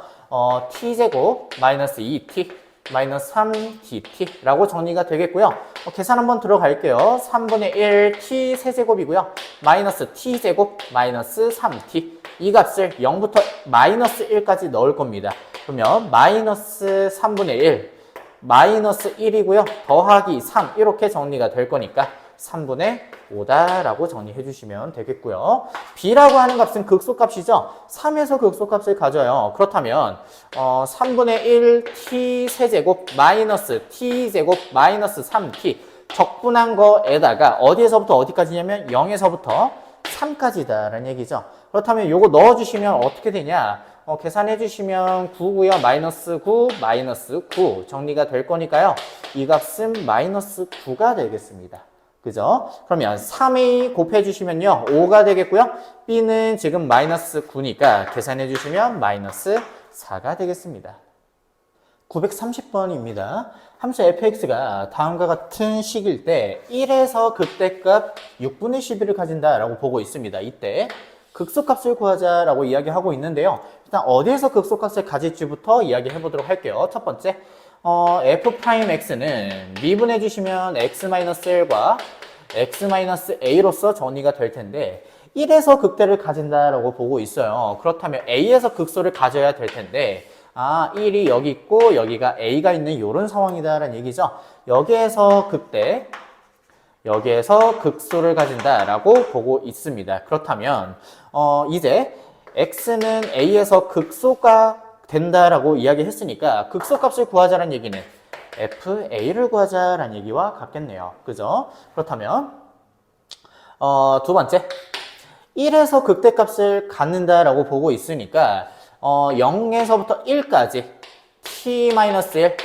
t제곱 마이너스 2t 마이너스 3dt 라고 정리가 되겠고요. 계산 한번 들어갈게요. 3분의 1 t 세제곱이고요. 마이너스 t제곱 마이너스 3t 이 값을 0부터 마이너스 1까지 넣을 겁니다. 그러면 마이너스 3분의 1 마이너스 1이고요. 더하기 3 이렇게 정리가 될 거니까 3분의 5다라고 정리해 주시면 되겠고요. b라고 하는 값은 극소값이죠. 3에서 극소값을 가져요. 그렇다면 3분의 1 t 세제곱 마이너스 t제곱 마이너스 3t 적분한 거에다가 어디에서부터 어디까지냐면 0에서부터 3까지다라는 얘기죠. 그렇다면 요거 넣어주시면 어떻게 되냐? 계산해 주시면 9고요. 마이너스 9, 마이너스 9 정리가 될 거니까요. 이 값은 마이너스 9가 되겠습니다. 그죠? 그러면 3a 곱해 주시면요. 5가 되겠고요. b는 지금 마이너스 9니까 계산해 주시면 마이너스 4가 되겠습니다. 930번입니다. 함수 fx가 다음과 같은 식일 때 1에서 극대값 6분의 11을 가진다라고 보고 있습니다. 이때 극소값을 구하자라고 이야기하고 있는데요. 일단 어디에서 극소값을 가질지부터 이야기해 보도록 할게요. 첫 번째, f'x는 미분해 주시면 x-1과 x-a로서 정리가 될 텐데 1에서 극대를 가진다라고 보고 있어요. 그렇다면 a에서 극소를 가져야 될 텐데 1이 여기 있고 여기가 a가 있는 이런 상황이다라는 얘기죠. 여기에서 극대, 여기에서 극소를 가진다라고 보고 있습니다. 그렇다면 이제 x는 a에서 극소가 된다라고 이야기했으니까 극소값을 구하자라는 얘기는 fa를 구하자라는 얘기와 같겠네요. 그죠? 그렇다면 두 번째 1에서 극대값을 갖는다라고 보고 있으니까 0에서부터 1까지 t-1,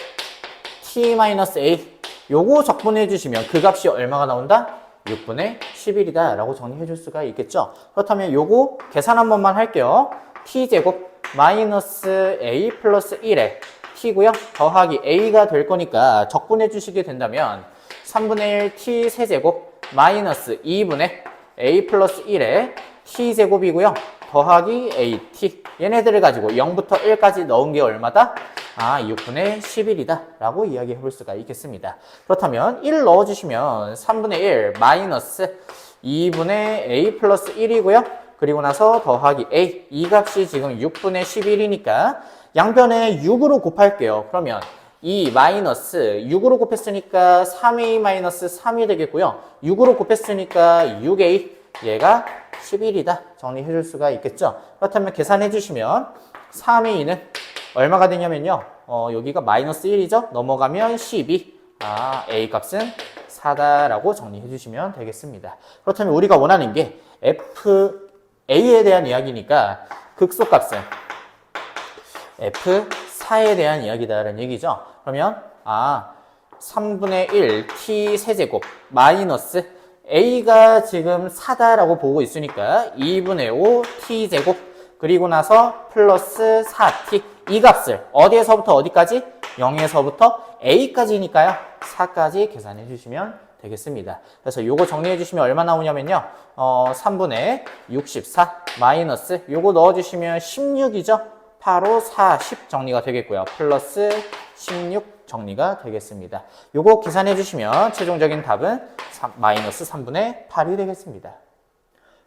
t-a 요거 적분해 주시면 그 값이 얼마가 나온다? 6분의 11이다 라고 정리해 줄 수가 있겠죠. 그렇다면 요거 계산 한 번만 할게요. t제곱 마이너스 a 플러스 1에 t고요. 더하기 a가 될 거니까 적분해 주시게 된다면 3분의 1 t 세제곱 마이너스 2분의 a 플러스 1에 t제곱이고요. 더하기 at 얘네들을 가지고 0부터 1까지 넣은 게 얼마다? 6분의 11이다 라고 이야기해 볼 수가 있겠습니다. 그렇다면 1 넣어주시면 3분의 1 마이너스 2분의 a 플러스 1이고요. 그리고 나서 더하기 a 이 값이 지금 6분의 11이니까 양변에 6으로 곱할게요. 그러면 이 마이너스 6으로 곱했으니까 3a 마이너스 3이 되겠고요. 6으로 곱했으니까 6a 얘가 11이다 정리해 줄 수가 있겠죠. 그렇다면 계산해 주시면 3a는 얼마가 되냐면요. 여기가 마이너스 1이죠. 넘어가면 12. a 값은 4다라고 정리해 주시면 되겠습니다. 그렇다면 우리가 원하는 게 fa에 대한 이야기니까 극소값은 f4에 대한 이야기다라는 얘기죠. 그러면 3분의 1 t 세제곱 마이너스 a가 지금 4다라고 보고 있으니까 2분의 5 t제곱 그리고 나서 플러스 4t 이 값을 어디에서부터 어디까지? 0에서부터 a까지니까요. 4까지 계산해 주시면 되겠습니다. 그래서 요거 정리해 주시면 얼마 나오냐면요. 3분의 64 마이너스 요거 넣어주시면 16이죠. 8, 5, 40 정리가 되겠고요. 플러스 16 정리가 되겠습니다. 요거 계산해 주시면 최종적인 답은 마이너스 3분의 8이 되겠습니다.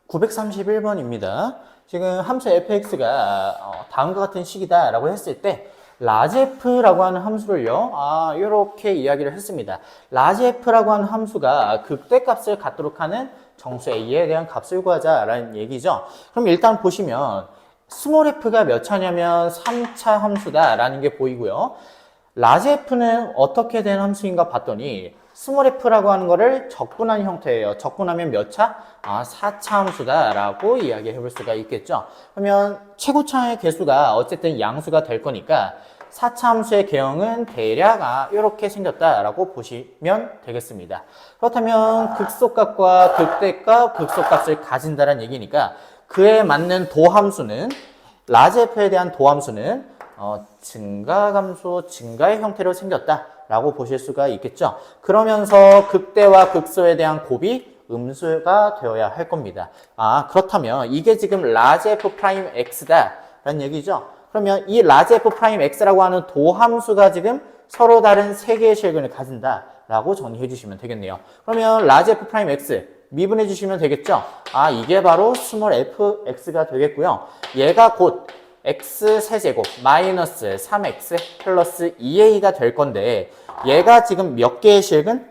931번입니다. 지금 함수 fx가 다음과 같은 식이다 라고 했을 때 라지f라고 하는 함수를요 이렇게 이야기를 했습니다. 라지f라고 하는 함수가 극대값을 갖도록 하는 정수 A에 대한 값을 구하자라는 얘기죠. 그럼 일단 보시면 스몰 f가 몇 차냐면 3차 함수다라는 게 보이고요. 라지 f는 어떻게 된 함수인가 봤더니 스몰 f라고 하는 거를 적분한 형태예요. 적분하면 몇 차? 4차 함수다라고 이야기해 볼 수가 있겠죠. 그러면 최고차의 개수가 어쨌든 양수가 될 거니까 4차 함수의 개형은 대략 이렇게 생겼다라고 보시면 되겠습니다. 그렇다면 극소값과 극대값, 극소값을 가진다는 얘기니까 그에 맞는 도함수는 라지 f에 대한 도함수는 증가감소, 증가의 형태로 생겼다라고 보실 수가 있겠죠. 그러면서 극대와 극소에 대한 곱이 음수가 되어야 할 겁니다. 그렇다면 이게 지금 라지 f 프라임 x다라는 얘기죠. 그러면 이 라지 f 프라임 x라고 하는 도함수가 지금 서로 다른 세 개의 실근을 가진다라고 정리해 주시면 되겠네요. 그러면 라지 f 프라임 x 미분해 주시면 되겠죠. 이게 바로 스몰 fx가 되겠고요. 얘가 곧 x 세제곱 마이너스 3x 플러스 2a가 될 건데 얘가 지금 몇 개의 실근?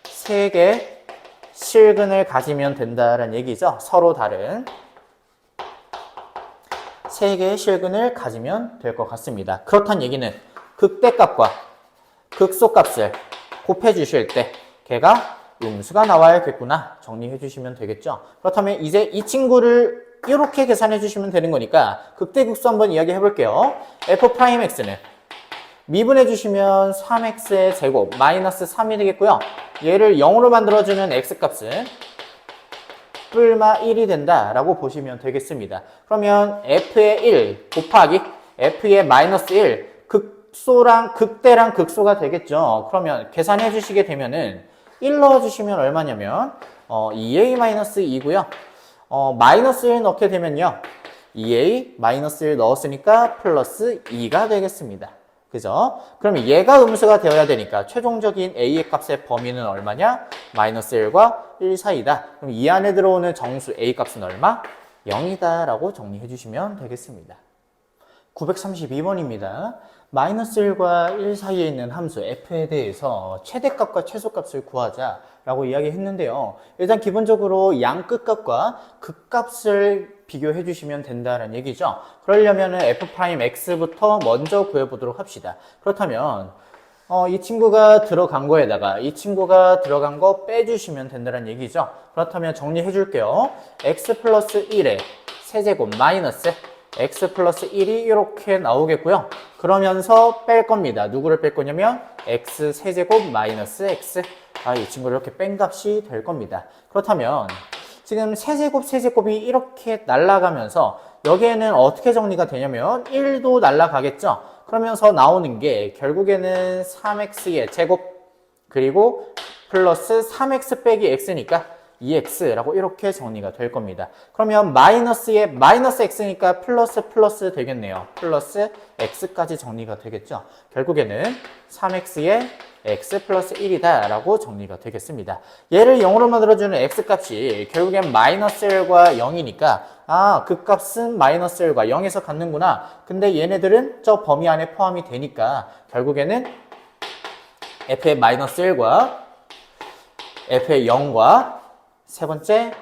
3개 실근을 가지면 된다는 얘기죠. 서로 다른 3개의 실근을 가지면 될 것 같습니다. 그렇다는 얘기는 극대값과 극소값을 곱해 주실 때 걔가 음수가 나와야겠구나 정리해 주시면 되겠죠. 그렇다면 이제 이 친구를 이렇게 계산해 주시면 되는 거니까 극대극소 한번 이야기해 볼게요. f'x는 미분해 주시면 3x의 제곱 마이너스 3이 되겠고요. 얘를 0으로 만들어주는 x값은 뿔마 1이 된다라고 보시면 되겠습니다. 그러면 f의 1 곱하기 f의 마이너스 1 극소랑 극대랑 극소가 되겠죠. 그러면 계산해 주시게 되면은 1 넣어주시면 얼마냐면 2a-2고요. 마이너스 1 넣게 되면요. 2a 마이너스 1 넣었으니까 플러스 2가 되겠습니다. 그죠? 그럼 얘가 음수가 되어야 되니까 최종적인 a의 값의 범위는 얼마냐? 마이너스 1과 1 사이다. 그럼 이 안에 들어오는 정수 a 값은 얼마? 0이다 라고 정리해 주시면 되겠습니다. 932번입니다. 마이너스 1과 1 사이에 있는 함수 f에 대해서 최대값과 최소값을 구하자라고 이야기했는데요. 일단 기본적으로 양 끝값과 극값을 비교해 주시면 된다는 얘기죠. 그러려면 f'x부터 먼저 구해보도록 합시다. 그렇다면 이 친구가 들어간 거에다가 이 친구가 들어간 거 빼주시면 된다는 얘기죠. 그렇다면 정리해 줄게요. x 플러스 1의 세제곱 마이너스 x 플러스 1이 이렇게 나오겠고요. 그러면서 뺄 겁니다. 누구를 뺄 거냐면 x 세제곱 마이너스 x. 이 친구를 이렇게 뺀 값이 될 겁니다. 그렇다면 지금 세제곱이 이렇게 날아가면서 여기에는 어떻게 정리가 되냐면 1도 날아가겠죠. 그러면서 나오는 게 결국에는 3x의 제곱 그리고 플러스 3x 빼기 x니까 2x라고 이렇게 정리가 될 겁니다. 그러면 마이너스에 마이너스 x니까 플러스 되겠네요. 플러스 x까지 정리가 되겠죠. 결국에는 3x의 x 플러스 1이다 라고 정리가 되겠습니다. 얘를 0으로 만들어주는 x값이 결국엔 마이너스 1과 0이니까 그 값은 마이너스 1과 0에서 갖는구나. 근데 얘네들은 저 범위 안에 포함이 되니까 결국에는 f의 마이너스 1과 f의 0과 세 번째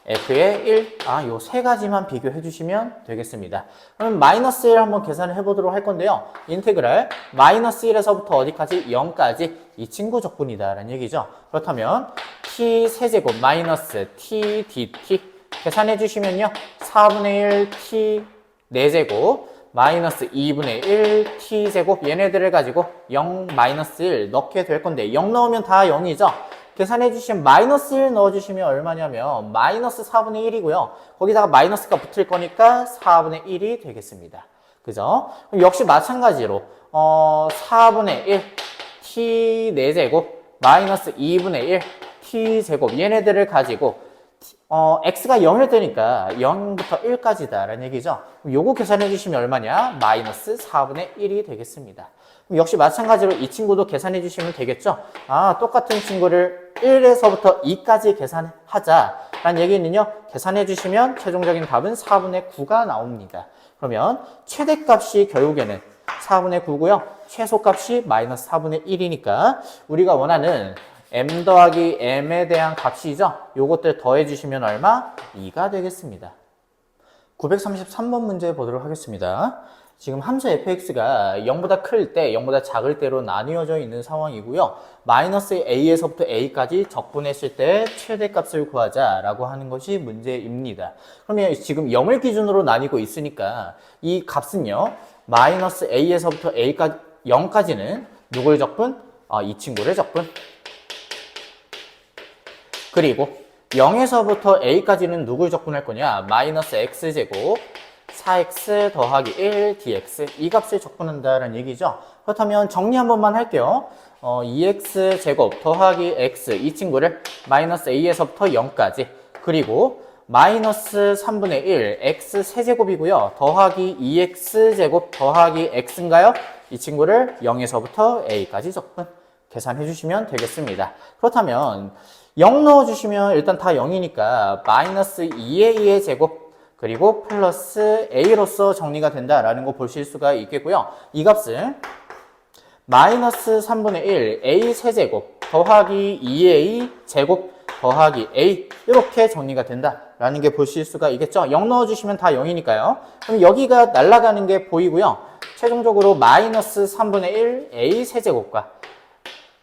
f의 1, 요 세 가지만 비교해 주시면 되겠습니다. 그럼 마이너스 1 한번 계산을 해보도록 할 건데요. 인테그랄 마이너스 1에서부터 어디까지? 0까지 이 친구 적분이다 라는 얘기죠. 그렇다면 t 세제곱 마이너스 t dt 계산해 주시면요. 4분의 1 t 4제곱 마이너스 2분의 1 t제곱 얘네들을 가지고 0 마이너스 1 넣게 될 건데 0 넣으면 다 0이죠. 계산해 주시면 마이너스 1 넣어주시면 얼마냐면 마이너스 4분의 1이고요. 거기다가 마이너스가 붙을 거니까 4분의 1이 되겠습니다. 그죠? 그럼 역시 마찬가지로 4분의 1 t 4제곱 마이너스 2분의 1 t제곱 얘네들을 가지고 x가 0일 때니까 0부터 1까지다 라는 얘기죠. 요거 계산해 주시면 얼마냐? 마이너스 4분의 1이 되겠습니다. 그럼 역시 마찬가지로 이 친구도 계산해 주시면 되겠죠. 똑같은 친구를 1에서부터 2까지 계산하자 라는 얘기는요. 계산해 주시면 최종적인 답은 4분의 9가 나옵니다. 그러면 최대값이 결국에는 4분의 9고요. 최소값이 마이너스 4분의 1이니까 우리가 원하는 m 더하기 m에 대한 값이죠. 요것들 더해주시면 얼마? 2가 되겠습니다. 933번 문제 보도록 하겠습니다. 지금 함수 fx가 0보다 클 때, 0보다 작을 때로 나뉘어져 있는 상황이고요. 마이너스 a에서부터 a까지 적분했을 때 최대값을 구하자라고 하는 것이 문제입니다. 그러면 지금 0을 기준으로 나뉘고 있으니까 이 값은요. 마이너스 a에서부터 a까지, 0까지는 누굴 적분? 이 친구를 적분. 그리고 0에서부터 a까지는 누굴 적분할 거냐? 마이너스 x제곱 4x 더하기 1 dx 이 값을 적분한다는 얘기죠. 그렇다면 정리 한 번만 할게요. 2x제곱 더하기 x 이 친구를 마이너스 a에서부터 0까지 그리고 마이너스 3분의 1 x 세제곱이고요. 더하기 2x제곱 더하기 x인가요? 이 친구를 0에서부터 a까지 적분 계산해 주시면 되겠습니다. 그렇다면 0 넣어주시면 일단 다 0이니까 마이너스 2a의 제곱 그리고 플러스 a로서 정리가 된다라는 거 보실 수가 있겠고요. 이 값은 마이너스 3분의 1 a 세제곱 더하기 2a 제곱 더하기 a 이렇게 정리가 된다라는 게 보실 수가 있겠죠. 0 넣어주시면 다 0이니까요. 그럼 여기가 날아가는 게 보이고요. 최종적으로 마이너스 3분의 1 a 세제곱과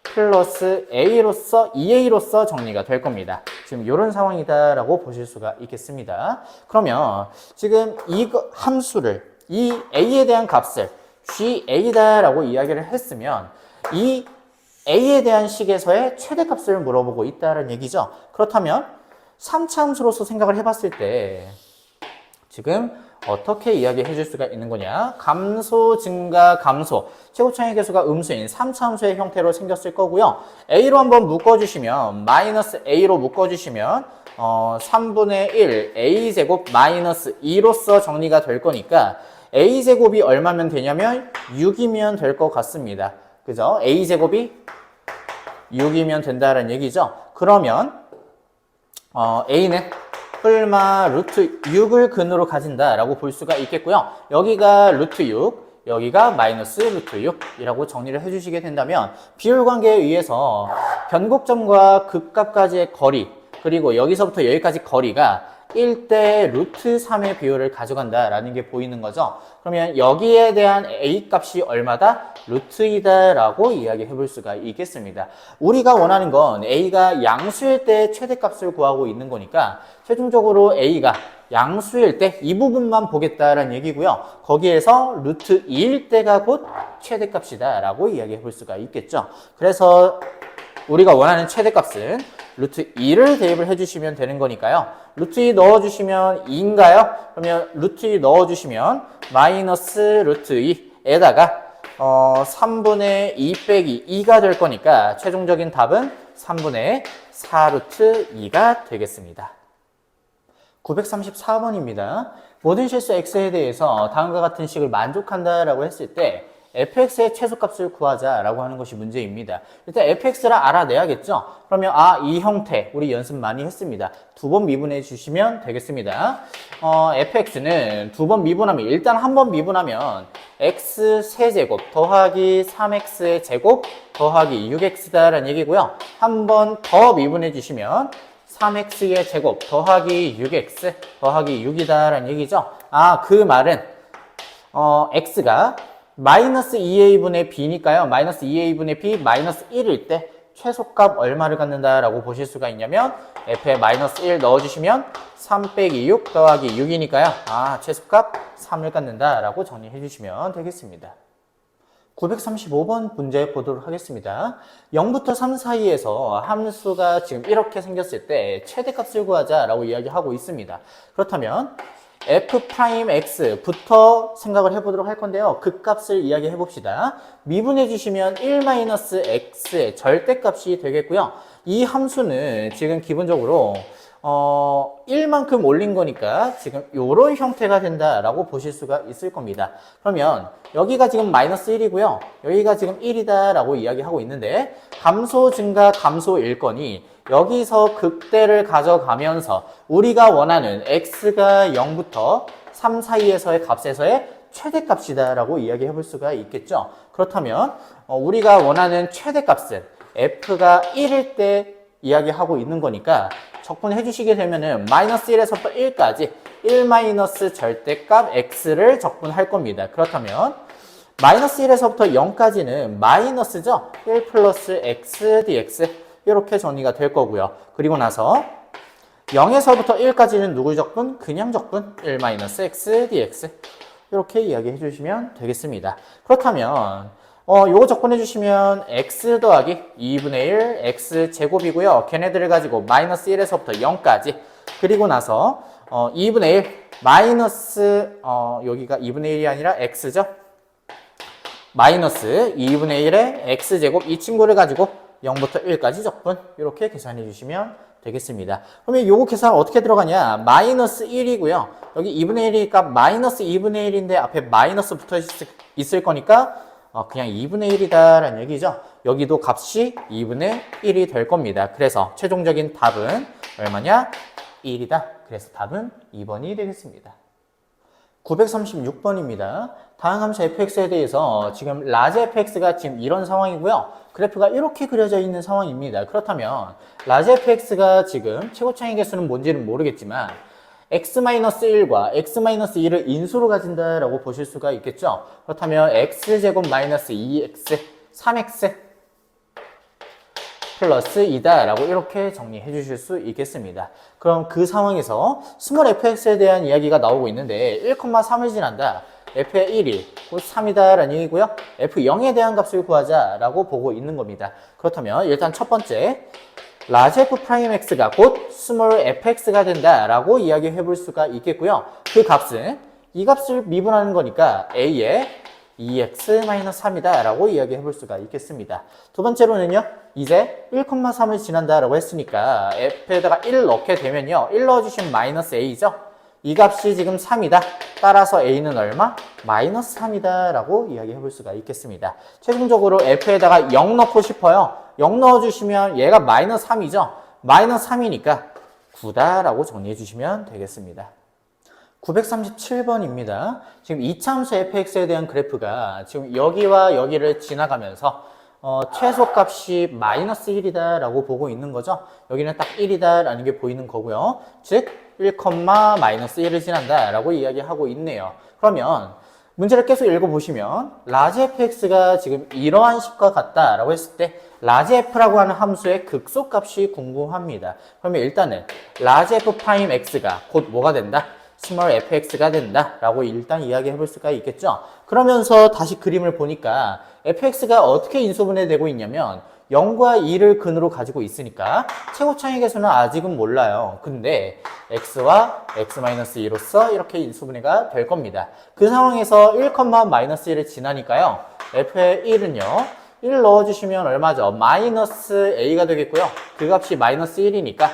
플러스 a로서 2a로서 정리가 될 겁니다. 지금 이런 상황이다라고 보실 수가 있겠습니다. 그러면 지금 이 함수를 이 a에 대한 값을 GA다라고 이야기를 했으면 이 a에 대한 식에서의 최대값을 물어보고 있다는 얘기죠. 그렇다면 3차 함수로서 생각을 해봤을 때 지금 어떻게 이야기해 줄 수가 있는 거냐? 감소, 증가, 감소. 최고차의 계수가 음수인 3차 함수의 형태로 생겼을 거고요. a로 한번 묶어주시면 마이너스 a로 묶어주시면 3분의 1 a제곱 마이너스 2로서 정리가 될 거니까 a제곱이 얼마면 되냐면 6이면 될 것 같습니다. 그죠? a제곱이 6이면 된다는 얘기죠. 그러면 a는 뿔마 루트 6을 근으로 가진다라고 볼 수가 있겠고요. 여기가 루트 6, 여기가 마이너스 루트 6이라고 정리를 해주시게 된다면 비율 관계에 의해서 변곡점과 극값까지의 거리 그리고 여기서부터 여기까지 거리가 1대 루트 3의 비율을 가져간다라는 게 보이는 거죠. 그러면 여기에 대한 a 값이 얼마다? 루트 2다 라고 이야기해 볼 수가 있겠습니다. 우리가 원하는 건 a가 양수일 때 최대값을 구하고 있는 거니까 최종적으로 a가 양수일 때 이 부분만 보겠다라는 얘기고요. 거기에서 루트 2일 때가 곧 최대값이다 라고 이야기해 볼 수가 있겠죠. 그래서 우리가 원하는 최대값은 루트 2를 대입을 해주시면 되는 거니까요. 루트 2 넣어주시면 2인가요? 그러면 루트 2 넣어주시면 마이너스 루트 2에다가 3분의 2 빼기 2가 될 거니까 최종적인 답은 3분의 4 루트 2가 되겠습니다. 934번입니다. 모든 실수 x에 대해서 다음과 같은 식을 만족한다라고 했을 때 fx의 최소값을 구하자라고 하는 것이 문제입니다. 일단 fx를 알아내야겠죠? 그러면 이 형태 우리 연습 많이 했습니다. 두 번 미분해 주시면 되겠습니다. fx는 두 번 미분하면 일단 한 번 미분하면 x 세제곱 더하기 3x의 제곱 더하기 6x다라는 얘기고요. 한 번 더 미분해 주시면 3x의 제곱 더하기 6x 더하기 6이다라는 얘기죠. 그 말은 x가 마이너스 2a분의 b니까요. 마이너스 2a분의 b 마이너스 1일 때 최소값 얼마를 갖는다라고 보실 수가 있냐면 f에 마이너스 1 넣어주시면 3 빼기 6 더하기 6이니까요. 최소값 3을 갖는다라고 정리해 주시면 되겠습니다. 935번 문제 보도록 하겠습니다. 0부터 3 사이에서 함수가 지금 이렇게 생겼을 때 최대값을 구하자라고 이야기하고 있습니다. 그렇다면 f'x부터 생각을 해보도록 할 건데요. 그 값을 이야기해 봅시다. 미분해 주시면 1-x의 절대값이 되겠고요. 이 함수는 지금 기본적으로 1만큼 올린 거니까 지금 이런 형태가 된다라고 보실 수가 있을 겁니다. 그러면 여기가 지금 마이너스 1이고요. 여기가 지금 1이다 라고 이야기하고 있는데 감소, 증가, 감소일 거니 여기서 극대를 가져가면서 우리가 원하는 x가 0부터 3 사이에서의 값에서의 최대값이다 라고 이야기해 볼 수가 있겠죠. 그렇다면 우리가 원하는 최대값은 f가 1일 때 이야기하고 있는 거니까 적분해 주시게 되면은 마이너스 1에서부터 1까지 1 마이너스 절대값 x를 적분할 겁니다. 그렇다면 마이너스 1에서부터 0까지는 마이너스죠. 1 플러스 x dx 이렇게 정리가 될 거고요. 그리고 나서 0에서부터 1까지는 누구 적분? 그냥 적분 1 마이너스 x dx 이렇게 이야기해 주시면 되겠습니다. 그렇다면 요거 적분해 주시면 x 더하기 2분의 1 x 제곱이고요. 걔네들을 가지고 마이너스 1에서부터 0까지 그리고 나서 2분의 1 마이너스 여기가 2분의 1이 아니라 x죠. 마이너스 2분의 1의 x제곱 이 친구를 가지고 0부터 1까지 적분 이렇게 계산해 주시면 되겠습니다. 그러면 요거 계산 어떻게 들어가냐? 마이너스 1이고요. 여기 2분의 1이니까 마이너스 2분의 1인데 앞에 마이너스 붙어 있을 거니까 그냥 2분의 1이다라는 얘기죠. 여기도 값이 2분의 1이 될 겁니다. 그래서 최종적인 답은 얼마냐? 1이다. 그래서 답은 2번이 되겠습니다. 936번입니다. 다음 함수 fx에 대해서 지금 라지 fx가 지금 이런 상황이고요. 그래프가 이렇게 그려져 있는 상황입니다. 그렇다면 라지 fx가 지금 최고차의 개수는 뭔지는 모르겠지만 x-1과 x-2를 인수로 가진다라고 보실 수가 있겠죠. 그렇다면 x제곱 마이너스 2x, 3x 플러스 2다 라고 이렇게 정리해 주실 수 있겠습니다. 그럼 그 상황에서 스몰 fx에 대한 이야기가 나오고 있는데 1,3을 지난다. f의 1이 곧 3이다 라는 얘기고요. f0에 대한 값을 구하자 라고 보고 있는 겁니다. 그렇다면 일단 첫 번째 라지 f 프라임 x가 곧 스몰 fx가 된다 라고 이야기해 볼 수가 있겠고요. 그 값은 이 값을 미분하는 거니까 a의 2x-3이다 라고 이야기해 볼 수가 있겠습니다. 두 번째로는요, 이제 1,3을 지난다 라고 했으니까 f에다가 1 넣게 되면요, 1 넣어주시면 마이너스 a죠. 이 값이 지금 3이다. 따라서 a는 얼마? 마이너스 3이다 라고 이야기해 볼 수가 있겠습니다. 최종적으로 f에다가 0 넣고 싶어요. 0 넣어주시면 얘가 마이너스 3이죠. 마이너스 3이니까 9다 라고 정리해 주시면 되겠습니다. 937번입니다. 지금 2차 함수 fx에 대한 그래프가 지금 여기와 여기를 지나가면서 최소값이 마이너스 1이다 라고 보고 있는 거죠. 여기는 딱 1이다 라는 게 보이는 거고요. 즉 1, 마이너스 1을 지난다 라고 이야기하고 있네요. 그러면 문제를 계속 읽어보시면 라지 fx가 지금 이러한 식과 같다 라고 했을 때 라지 f라고 하는 함수의 극소값이 궁금합니다. 그러면 일단은 라지 f 프라임 x가 곧 뭐가 된다? 스몰 fx가 된다 라고 일단 이야기해 볼 수가 있겠죠. 그러면서 다시 그림을 보니까 fx가 어떻게 인수분해되고 있냐면 0과 2를 근으로 가지고 있으니까 최고차의 개수는 아직은 몰라요. 근데 x와 x-2로서 이렇게 인수분해가 될 겁니다. 그 상황에서 1, 마이너스 1을 지나니까요. f의 1은요. 1 넣어주시면 얼마죠? 마이너스 a가 되겠고요. 그 값이 마이너스 1이니까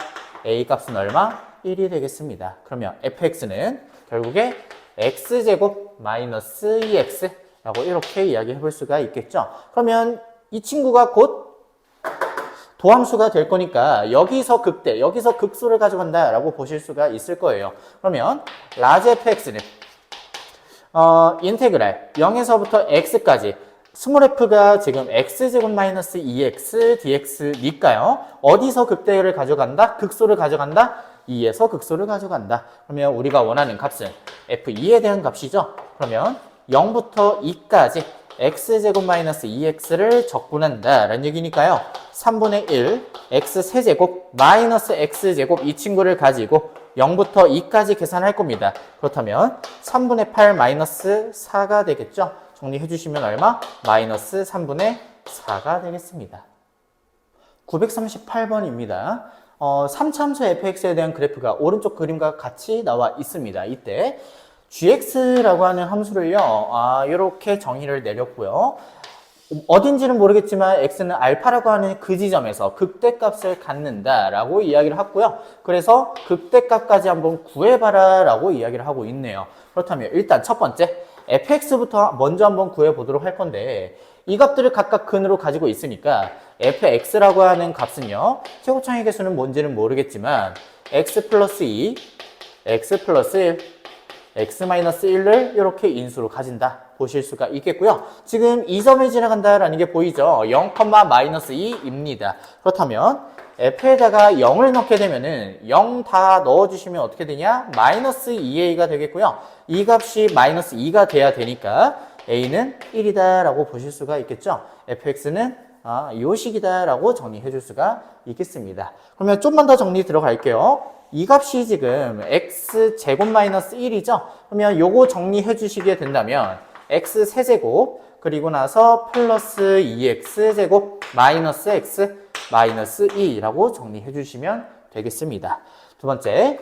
a 값은 얼마? 1이 되겠습니다. 그러면 fx는 결국에 x제곱 마이너스 2x 라고 이렇게 이야기해 볼 수가 있겠죠. 그러면 이 친구가 곧 도함수가 될 거니까 여기서 극대, 여기서 극소를 가져간다 라고 보실 수가 있을 거예요. 그러면 라지 fx는 인테그랄 0에서부터 x까지 스몰 f가 지금 x제곱 마이너스 2x dx니까요. 어디서 극대를 가져간다? 극소를 가져간다? 2에서 극소를 가져간다. 그러면 우리가 원하는 값은 f2에 대한 값이죠. 그러면 0부터 2까지 x제곱 마이너스 2x를 적분한다 라는 얘기니까요. 3분의 1 x 세제곱 마이너스 x제곱 이 친구를 가지고 0부터 2까지 계산할 겁니다. 그렇다면 3분의 8 마이너스 4가 되겠죠. 정리해 주시면 얼마? 마이너스 3분의 4가 되겠습니다. 938번입니다. 3차 함수 fx에 대한 그래프가 오른쪽 그림과 같이 나와 있습니다. 이때 gx라고 하는 함수를요, 이렇게 정의를 내렸고요. 어딘지는 모르겠지만 x는 알파라고 하는 그 지점에서 극대값을 갖는다라고 이야기를 했고요. 그래서 극대값까지 한번 구해봐라 라고 이야기를 하고 있네요. 그렇다면 일단 첫 번째 fx부터 먼저 한번 구해보도록 할 건데 이 값들을 각각 근으로 가지고 있으니까 fx라고 하는 값은요. 최고차의 개수는 뭔지는 모르겠지만 x 플러스 2, x 플러스 1, x-1을 이렇게 인수로 가진다 보실 수가 있겠고요. 지금 이 점을 지나간다라는 게 보이죠? 0,-2입니다. 그렇다면 f에다가 0을 넣게 되면은 0 다 넣어주시면 어떻게 되냐? -2a가 되겠고요. 이 값이 -2가 돼야 되니까 a는 1이다 라고 보실 수가 있겠죠? fx는 요 식이다 라고 정리해 줄 수가 있겠습니다. 그러면 좀만 더 정리 들어갈게요. 이 값이 지금 x제곱 -1이죠? 그러면 요거 정리해 주시게 된다면 x 세제곱 그리고 나서 플러스 2x제곱 마이너스 x 마이너스 2라고 정리해 주시면 되겠습니다. 두 번째,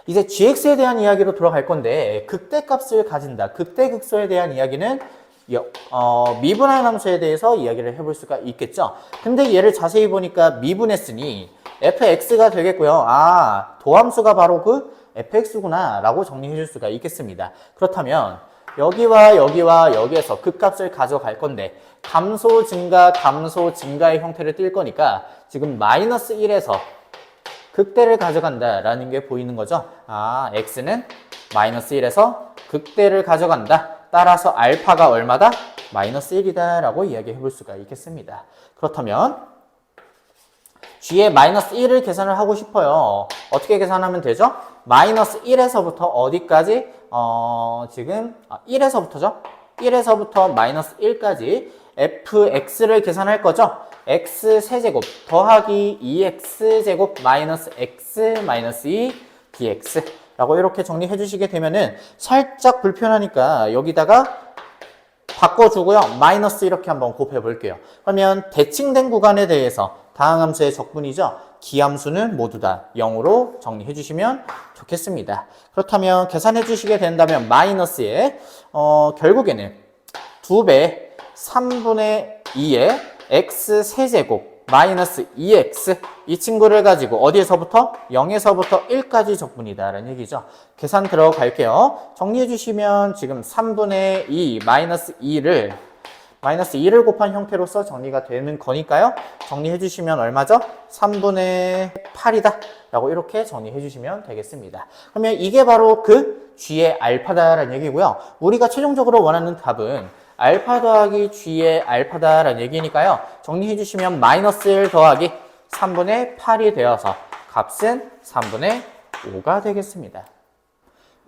이제 gx에 대한 이야기로 돌아갈 건데 극대값을 가진다. 극대극소에 대한 이야기는 미분할 함수에 대해서 이야기를 해볼 수가 있겠죠. 근데 얘를 자세히 보니까 미분했으니 fx가 되겠고요. 도함수가 바로 그 fx구나 라고 정리해 줄 수가 있겠습니다. 그렇다면 여기와 여기와 여기에서 극값을 가져갈 건데 감소 증가의 형태를 띌 거니까 지금 마이너스 1에서 극대를 가져간다라는 게 보이는 거죠. x는 마이너스 1에서 극대를 가져간다. 따라서 알파가 얼마다? 마이너스 1이다 라고 이야기해 볼 수가 있겠습니다. 그렇다면 g의 마이너스 1을 계산을 하고 싶어요. 어떻게 계산하면 되죠? 마이너스 1에서부터 어디까지? 지금 1에서부터죠? 1에서부터 마이너스 1까지 fx를 계산할 거죠? x 세제곱 더하기 2x제곱 마이너스 x 마이너스 2 dx 라고 이렇게 정리해 주시게 되면은 살짝 불편하니까 여기다가 바꿔주고요. 마이너스 이렇게 한번 곱해 볼게요. 그러면 대칭된 구간에 대해서 다항함수의 적분이죠. 기함수는 모두 다 0으로 정리해 주시면 좋겠습니다. 그렇다면 계산해 주시게 된다면 마이너스에 결국에는 2배 3분의 2의 x 세제곱 마이너스 2x 이 친구를 가지고 어디에서부터? 0에서부터 1까지 적분이다 라는 얘기죠. 계산 들어갈게요. 정리해 주시면 지금 3분의 2 마이너스 2를 곱한 형태로서 정리가 되는 거니까요. 정리해 주시면 얼마죠? 3분의 8이다 라고 이렇게 정리해 주시면 되겠습니다. 그러면 이게 바로 그 g의 알파다라는 얘기고요. 우리가 최종적으로 원하는 답은 알파 더하기 g의 알파다라는 얘기니까요. 정리해 주시면 마이너스 1 더하기 3분의 8이 되어서 값은 3분의 5가 되겠습니다.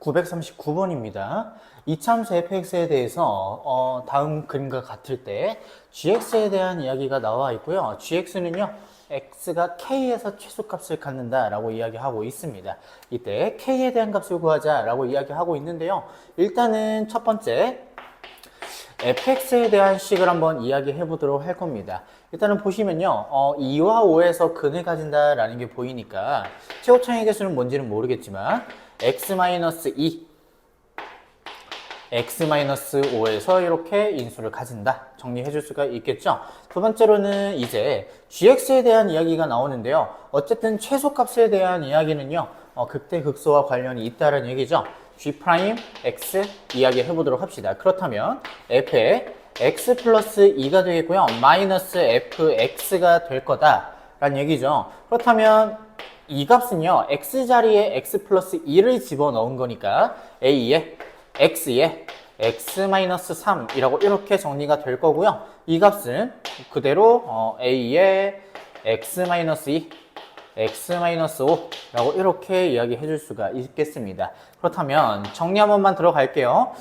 939번입니다. 이차함수 fx에 대해서 다음 그림과 같을 때 gx에 대한 이야기가 나와 있고요. gx는요. x가 k에서 최소값을 갖는다 라고 이야기하고 있습니다. 이때 k에 대한 값을 구하자 라고 이야기하고 있는데요. 일단은 첫 번째 fx에 대한 식을 한번 이야기해 보도록 할 겁니다. 일단은 보시면요. 2와 5에서 근을 가진다 라는 게 보이니까 최고차의 개수는 뭔지는 모르겠지만 x-2 x-5에서 이렇게 인수를 가진다. 정리해 줄 수가 있겠죠. 두 번째로는 이제 gx에 대한 이야기가 나오는데요. 어쨌든 최소값에 대한 이야기는요. 극대극소와 관련이 있다는 얘기죠. g'(x) 이야기해 보도록 합시다. 그렇다면 f의 x 플러스 2가 되겠고요. 마이너스 fx가 될 거다라는 얘기죠. 그렇다면 이 값은요. x 자리에 x 플러스 2를 집어넣은 거니까 a에 x에 x-3이라고 이렇게 정리가 될 거고요. 이 값은 그대로 a에 x-2 x-5라고 이렇게 이야기해 줄 수가 있겠습니다. 그렇다면 정리 한 번만 들어갈게요.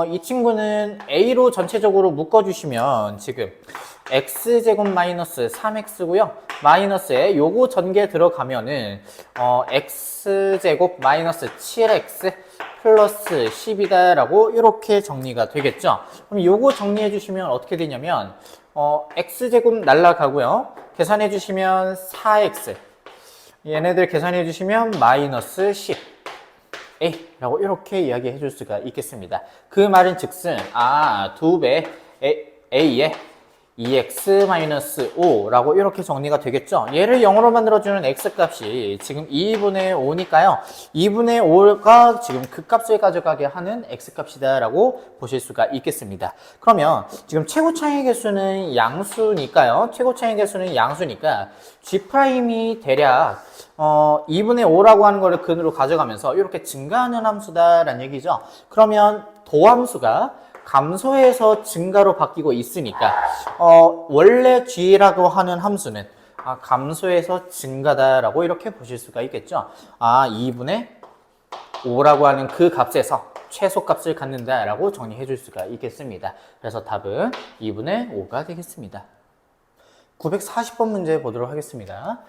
이 친구는 a로 전체적으로 묶어주시면 지금 x제곱 마이너스 3x고요. 마이너스에 요거 전개 들어가면은 x제곱 마이너스 7x 플러스 10이다 라고 이렇게 정리가 되겠죠. 그럼 요거 정리해 주시면 어떻게 되냐면 x제곱 날라가고요. 계산해 주시면 4x 얘네들 계산해 주시면 마이너스 10 a 라고 이렇게 이야기해 줄 수가 있겠습니다. 그 말은 즉슨 2배 a에 2x-5라고 이렇게 정리가 되겠죠. 얘를 0으로 만들어주는 x값이 지금 2분의 5니까요. 2분의 5가 지금 그 값을 가져가게 하는 x값이다 라고 보실 수가 있겠습니다. 그러면 지금 최고차의 개수는 양수니까요. 최고차의 개수는 양수니까 g'이 대략 2분의 5라고 하는 거를 근으로 가져가면서 이렇게 증가하는 함수다라는 얘기죠. 그러면 도함수가 감소해서 증가로 바뀌고 있으니까 원래 g라고 하는 함수는 감소해서 증가다라고 이렇게 보실 수가 있겠죠. 2분의 5라고 하는 그 값에서 최소값을 갖는다라고 정리해 줄 수가 있겠습니다. 그래서 답은 2분의 5가 되겠습니다. 940번 문제 보도록 하겠습니다.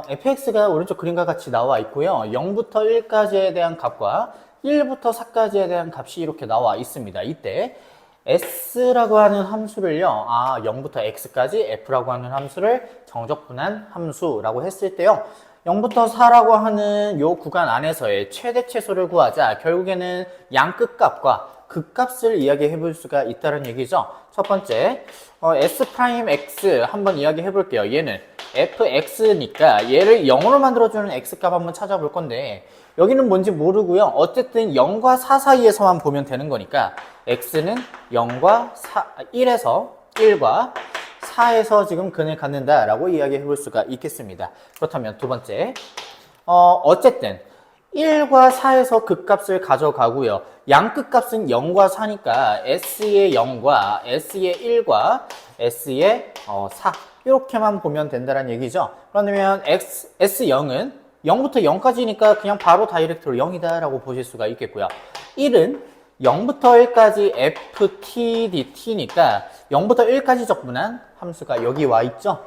fx가 오른쪽 그림과 같이 나와 있고요. 0부터 1까지에 대한 값과 1부터 4까지에 대한 값이 이렇게 나와 있습니다. 이때 s라고 하는 함수를요, 0부터 x까지 f라고 하는 함수를 정적분한 함수라고 했을 때요, 0부터 4라고 하는 요 구간 안에서의 최대 최소를 구하자 결국에는 양 끝값과 극값을 이야기해 볼 수가 있다는 얘기죠. 첫 번째, s'(x) 한번 이야기해 볼게요. 얘는 fx니까 얘를 0으로 만들어주는 x값 한번 찾아볼 건데, 여기는 뭔지 모르고요. 어쨌든 0과 4 사이에서만 보면 되는 거니까 x는 0과 1에서 1과 4에서 지금 근을 갖는다라고 이야기해 볼 수가 있겠습니다. 그렇다면 두 번째, 어쨌든 1과 4에서 극값을 가져가고요. 양 끝값은 0과 4니까 s의 0과 s의 1과 s의 4 이렇게만 보면 된다는 얘기죠. 그러면 s0은 0부터 0까지니까 그냥 바로 다이렉트로 0이다 라고 보실 수가 있겠고요. 1은 0부터 1까지 ft dt니까 0부터 1까지 적분한 함수가 여기 와 있죠.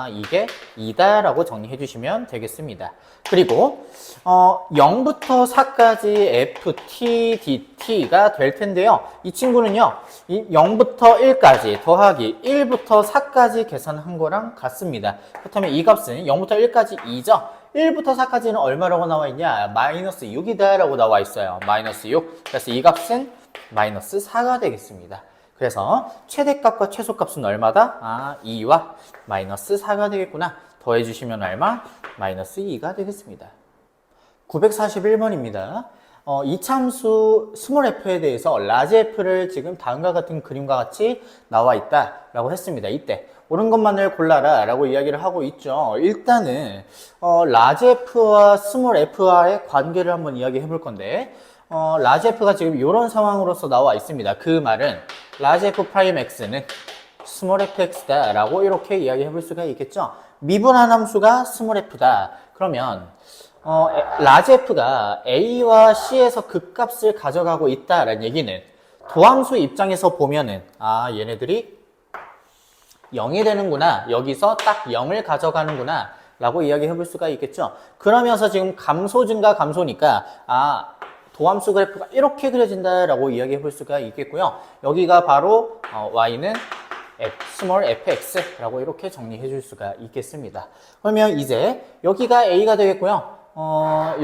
이게 2다 라고 정리해 주시면 되겠습니다. 그리고 0부터 4까지 ft dt가 될 텐데요. 이 친구는요, 0부터 1까지 더하기 1부터 4까지 계산한 거랑 같습니다. 그렇다면 이 값은 0부터 1까지 2죠. 1부터 4까지는 얼마라고 나와 있냐? 마이너스 6이다 라고 나와 있어요. 마이너스 6. 그래서 이 값은 마이너스 4가 되겠습니다. 그래서 최대값과 최소값은 얼마다? 2와 마이너스 4가 되겠구나. 더해주시면 얼마? 마이너스 2가 되겠습니다. 941번입니다. 이차함수 f에 대해서 large f를 지금 다음과 같은 그림과 같이 나와 있다라고 했습니다. 이때 옳은 것만을 골라라 라고 이야기를 하고 있죠. 일단은 large f와 small f와의 관계를 한번 이야기해 볼 건데, large f가 지금 이런 상황으로서 나와 있습니다. 그 말은 large f'x는 small fx다 라고 이렇게 이야기해 볼 수가 있겠죠. 미분한 함수가 small f다. 그러면 large f가 a와 c에서 극값을 가져가고 있다라는 얘기는 도함수 입장에서 보면은 얘네들이 0이 되는구나, 여기서 딱 0을 가져가는구나 라고 이야기해 볼 수가 있겠죠. 그러면서 지금 감소 증가 감소니까 도함수 그래프가 이렇게 그려진다 라고 이야기해 볼 수가 있겠고요. 여기가 바로 y는 small fx 라고 이렇게 정리해 줄 수가 있겠습니다. 그러면 이제 여기가 a가 되겠고요,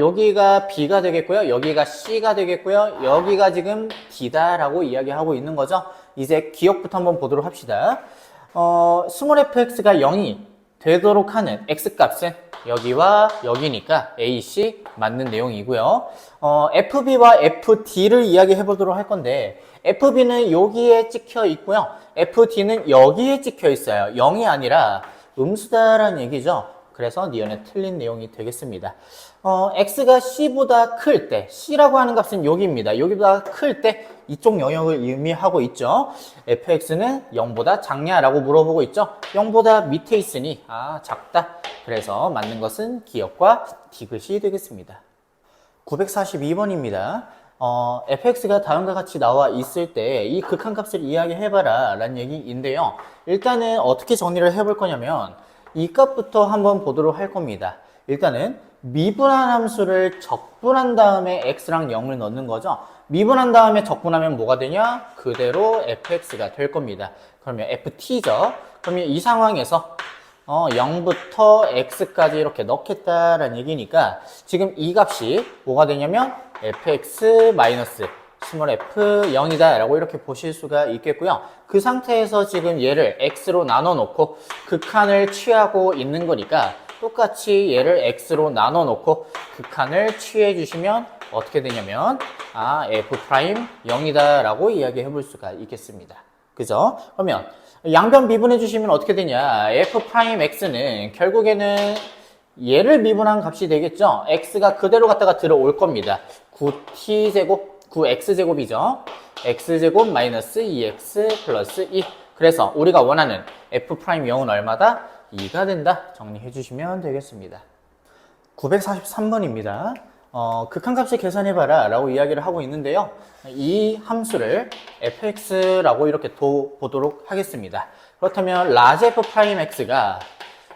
여기가 b가 되겠고요, 여기가 c가 되겠고요, 여기가 지금 d다 라고 이야기하고 있는 거죠. 이제 기억부터 한번 보도록 합시다. small fx가 0이 되도록 하는 x값은 여기와 여기니까 a, c 맞는 내용이고요. fb와 fd를 이야기해 보도록 할 건데, fb는 여기에 찍혀 있고요, fd는 여기에 찍혀 있어요. 0이 아니라 음수다라는 얘기죠. 그래서 니은에 틀린 내용이 되겠습니다. x가 c보다 클 때, c라고 하는 값은 여기입니다. 여기보다 클 때 이쪽 영역을 의미하고 있죠. fx는 0보다 작냐라고 물어보고 있죠. 0보다 밑에 있으니 작다. 그래서 맞는 것은 기역과 디귿이 되겠습니다. 942번입니다. fx가 다음과 같이 나와 있을 때 이 극한값을 이야기해봐라 라는 얘기인데요. 일단은 어떻게 정리를 해볼 거냐면 이 값부터 한번 보도록 할 겁니다. 일단은 미분한 함수를 적분한 다음에 x랑 0을 넣는 거죠. 미분한 다음에 적분하면 뭐가 되냐? 그대로 fx가 될 겁니다. 그러면 ft죠. 그러면 이 상황에서 0부터 x까지 이렇게 넣겠다라는 얘기니까 지금 이 값이 뭐가 되냐면 fx 마이너스 스몰 f 0이다 라고 이렇게 보실 수가 있겠고요. 그 상태에서 지금 얘를 x로 나눠 놓고 극한을 취하고 있는 거니까 똑같이 얘를 x로 나눠 놓고 극한을 취해 주시면 어떻게 되냐면 f' 0이다 라고 이야기해 볼 수가 있겠습니다. 그죠? 그러면 양변 미분해 주시면 어떻게 되냐, f'x는 결국에는 얘를 미분한 값이 되겠죠. x가 그대로 갖다가 들어올 겁니다. 9t제곱 9x제곱이죠. x제곱 마이너스 2x 플러스 2. 그래서 우리가 원하는 f'0은 얼마다? 2가 된다. 정리해 주시면 되겠습니다. 943번입니다. 극한값을 계산해봐라 라고 이야기를 하고 있는데요. 이 함수를 fx라고 이렇게 보도록 하겠습니다. 그렇다면 large f'x가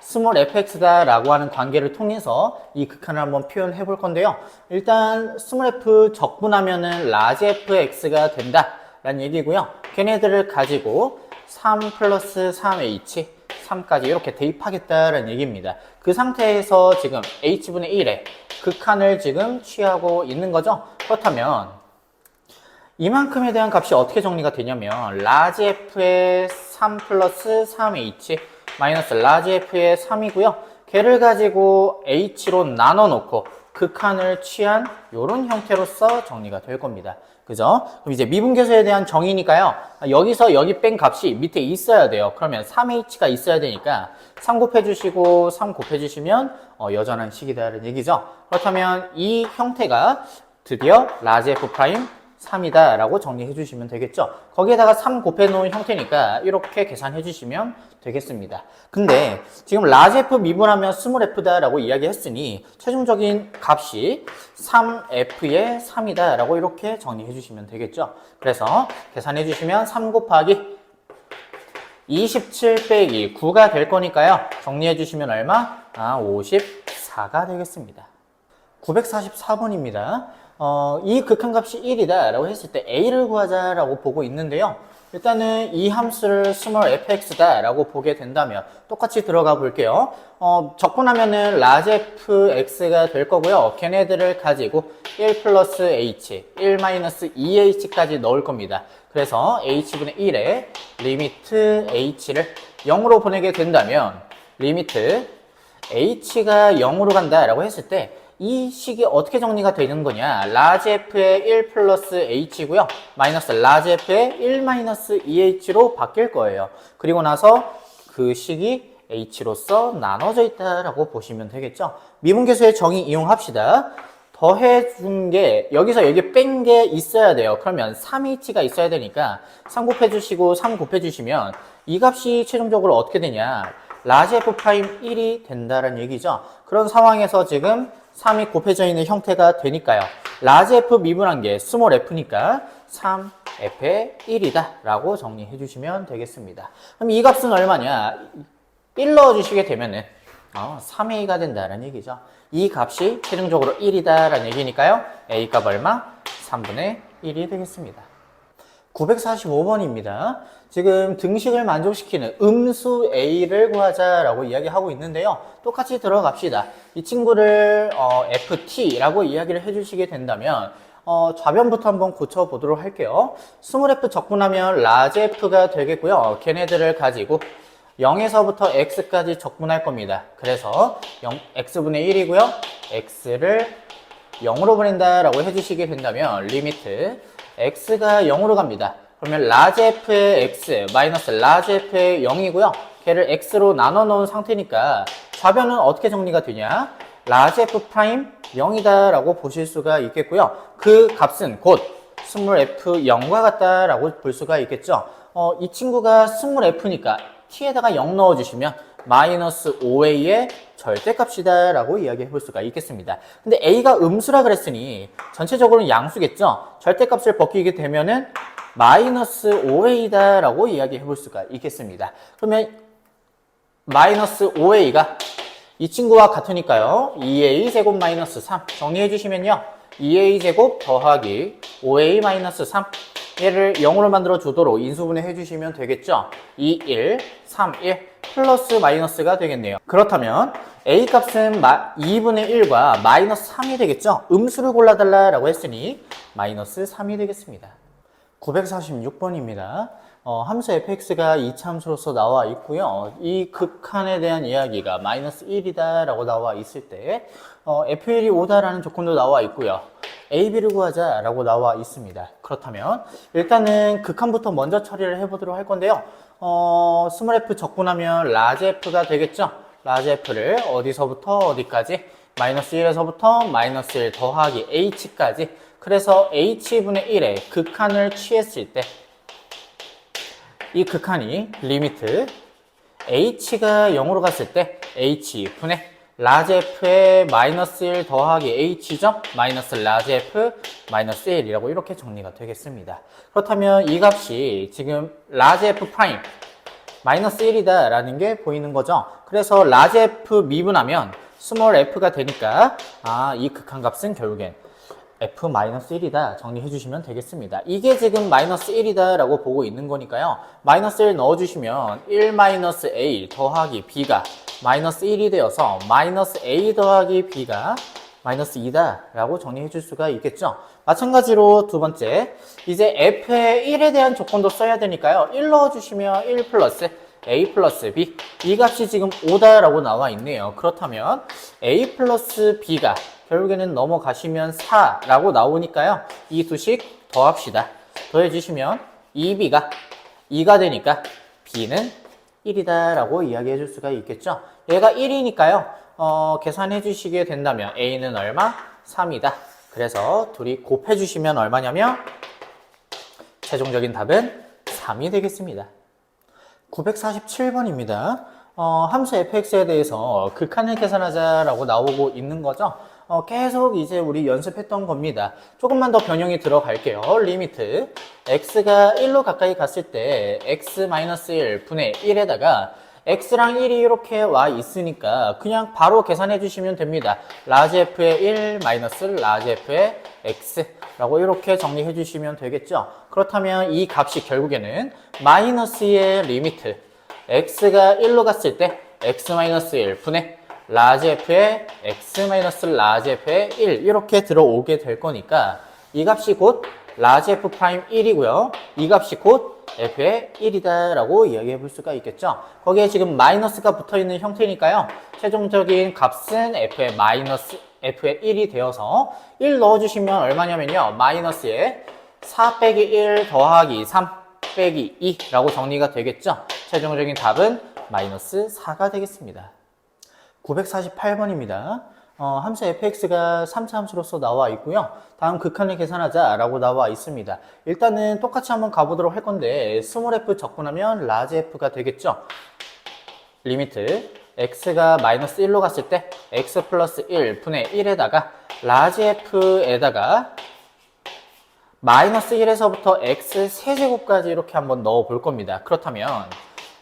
스몰 fx다 라고 하는 관계를 통해서 이 극한을 한번 표현해 볼 건데요. 일단 스몰 f 적분하면은 large fx가 된다 라는 얘기고요. 걔네들을 가지고 3 플러스 3h 3까지 이렇게 대입하겠다라는 얘기입니다. 그 상태에서 지금 h분의 1의 극한을 지금 취하고 있는 거죠. 그렇다면 이만큼에 대한 값이 어떻게 정리가 되냐면 large f의 3 플러스 3h 마이너스 large f의 3이고요. 걔를 가지고 h로 나눠 놓고 극한을 취한 이런 형태로서 정리가 될 겁니다. 그죠? 그럼 이제 미분계수에 대한 정의니까요. 여기서 여기 뺀 값이 밑에 있어야 돼요. 그러면 3h가 있어야 되니까 3 곱해주시고 3 곱해주시면 여전한 식이다라는 얘기죠. 그렇다면 이 형태가 드디어 large f' 3이다 라고 정리해 주시면 되겠죠. 거기에다가 3 곱해 놓은 형태니까 이렇게 계산해 주시면 되겠습니다. 근데 지금 large f 미분하면 스몰 f다 라고 이야기했으니 최종적인 값이 3f의 3이다 라고 이렇게 정리해 주시면 되겠죠. 그래서 계산해 주시면 3 곱하기 27 빼기 9가 될 거니까요. 정리해 주시면 얼마? 54가 되겠습니다. 944번입니다. 이 극한값이 1이다 라고 했을 때 a를 구하자 라고 보고 있는데요. 일단은 이 함수를 small fx다 라고 보게 된다면 똑같이 들어가 볼게요. 적분하면은 large fx가 될 거고요. 걔네들을 가지고 1 플러스 h, 1 마이너스 2h까지 넣을 겁니다. 그래서 h분의 1에 리미트 h를 0으로 보내게 된다면 리미트 h가 0으로 간다 라고 했을 때 이 식이 어떻게 정리가 되는 거냐, large f의 1 플러스 h고요 마이너스 large f의 1 마이너스 2h로 바뀔 거예요. 그리고 나서 그 식이 h로서 나눠져 있다라고 보시면 되겠죠. 미분계수의 정의 이용합시다. 더해준 게 여기서 여기 뺀 게 있어야 돼요. 그러면 3h가 있어야 되니까 3 곱해주시고 3 곱해주시면 이 값이 최종적으로 어떻게 되냐, large f'1이 된다는 얘기죠. 그런 상황에서 지금 3이 곱해져 있는 형태가 되니까요. large f 미분한 게 small f니까 3f의 1이다 라고 정리해 주시면 되겠습니다. 그럼 이 값은 얼마냐? 1 넣어주시게 되면은 3a가 된다는 얘기죠. 이 값이 최종적으로 1이다 라는 얘기니까요. a 값 얼마? 3분의 1이 되겠습니다. 945번입니다. 지금 등식을 만족시키는 음수 a를 구하자라고 이야기하고 있는데요. 똑같이 들어갑시다. 이 친구를 ft라고 이야기를 해주시게 된다면 좌변부터 한번 고쳐보도록 할게요. 스몰 f 적분하면 large f가 되겠고요. 걔네들을 가지고 0에서부터 x까지 적분할 겁니다. 그래서 x분의 1이고요. x를 0으로 보낸다라고 해주시게 된다면 리미트 x가 0으로 갑니다. 그러면 large f의 x 마이너스 large f의 0이고요. 걔를 x로 나눠 놓은 상태니까 좌변은 어떻게 정리가 되냐? large f 프라임 0이다 라고 보실 수가 있겠고요. 그 값은 곧 스몰 f0과 같다라고 볼 수가 있겠죠. 이 친구가 스몰 f니까 t에다가 0 넣어주시면 마이너스 5a의 절대값이다 라고 이야기해 볼 수가 있겠습니다. 근데 a가 음수라 그랬으니 전체적으로는 양수겠죠. 절대값을 벗기게 되면은 마이너스 5a다 라고 이야기해 볼 수가 있겠습니다. 그러면 마이너스 5a가 이 친구와 같으니까요. 2a 제곱 마이너스 3 정리해 주시면요. 2a 제곱 더하기 5a 마이너스 3 얘를 0으로 만들어 주도록 인수분해 해주시면 되겠죠. 2, 1, 3, 1 플러스 마이너스가 되겠네요. 그렇다면 a 값은 2분의 1과 마이너스 3이 되겠죠? 음수를 골라달라고 했으니 마이너스 3이 되겠습니다. 946번입니다. 함수 fx가 이차함수로서 나와 있고요. 이 극한에 대한 이야기가 마이너스 1이다 라고 나와 있을 때 f1이 5다라는 조건도 나와 있고요. ab를 구하자 라고 나와 있습니다. 그렇다면 일단은 극한부터 먼저 처리를 해보도록 할 건데요. 스몰 f 적분하면 라지 f가 되겠죠? 라지 f를 어디서부터 어디까지? 마이너스 1에서부터 마이너스 1 더하기 h까지. 그래서 h분의 1의 극한을 취했을 때 이 극한이 리미트 h가 0으로 갔을 때 h분의 라지 f의 마이너스 1 더하기 h죠? 마이너스 라지 f 마이너스 1이라고 이렇게 정리가 되겠습니다. 그렇다면 이 값이 지금 라지 f 프라임 마이너스 1이다 라는 게 보이는 거죠. 그래서 라지 f 미분하면 스몰 f가 되니까 이 극한 값은 결국엔 f-1이다 정리해 주시면 되겠습니다. 이게 지금 마이너스 1이다 라고 보고 있는 거니까요. 마이너스 1 넣어주시면 1-a 더하기 b가 마이너스 1이 되어서 마이너스 a 더하기 b가 마이너스 2다 라고 정리해 줄 수가 있겠죠. 마찬가지로 두 번째, 이제 f의 1에 대한 조건도 써야 되니까요. 1 넣어주시면 1 플러스 a 플러스 b, 이 값이 지금 5다 라고 나와 있네요. 그렇다면 a 플러스 b가 결국에는 넘어가시면 4라고 나오니까요. 이 두식 더합시다. 더해주시면 2b가 2가 되니까 b는 1이다 라고 이야기해 줄 수가 있겠죠. 얘가 1이니까요. 계산해 주시게 된다면 a는 얼마? 3이다. 그래서 둘이 곱해 주시면 얼마냐면 최종적인 답은 3이 되겠습니다. 947번입니다. 함수 fx에 대해서 극한을 계산하자라고 나오고 있는 거죠. 계속 이제 우리 연습했던 겁니다. 조금만 더 변형이 들어갈게요. 리미트 x가 1로 가까이 갔을 때 x-1 분의 1에다가 x랑 1이 이렇게 와 있으니까 그냥 바로 계산해 주시면 됩니다. 라지 f의 1 마이너스 라지 f의 x 라고 이렇게 정리해 주시면 되겠죠. 그렇다면 이 값이 결국에는 마이너스의 리미트 x가 1로 갔을 때 x-1 분의 라지 f의 x 마이너스 라지 f의 1 이렇게 들어오게 될 거니까 이 값이 곧 라지 f 프라임 1이고요. 이 값이 곧 f의 1이다 라고 이야기해 볼 수가 있겠죠. 거기에 지금 마이너스가 붙어 있는 형태니까요. 최종적인 값은 f의 마이너스 f의 1이 되어서 1 넣어주시면 얼마냐면요. 마이너스에 4 빼기 1 더하기 3 빼기 2 라고 정리가 되겠죠. 최종적인 답은 마이너스 4가 되겠습니다. 948번입니다. 함수 fx가 3차 함수로서 나와 있고요. 다음 극한을 계산하자 라고 나와 있습니다. 일단은 똑같이 한번 가보도록 할 건데 스몰 f 적분하면 라지 f가 되겠죠. 리미트 x가 마이너스 1로 갔을 때 x 플러스 1 분의 1에다가 라지 f에다가 마이너스 1에서부터 x 세제곱까지 이렇게 한번 넣어 볼 겁니다. 그렇다면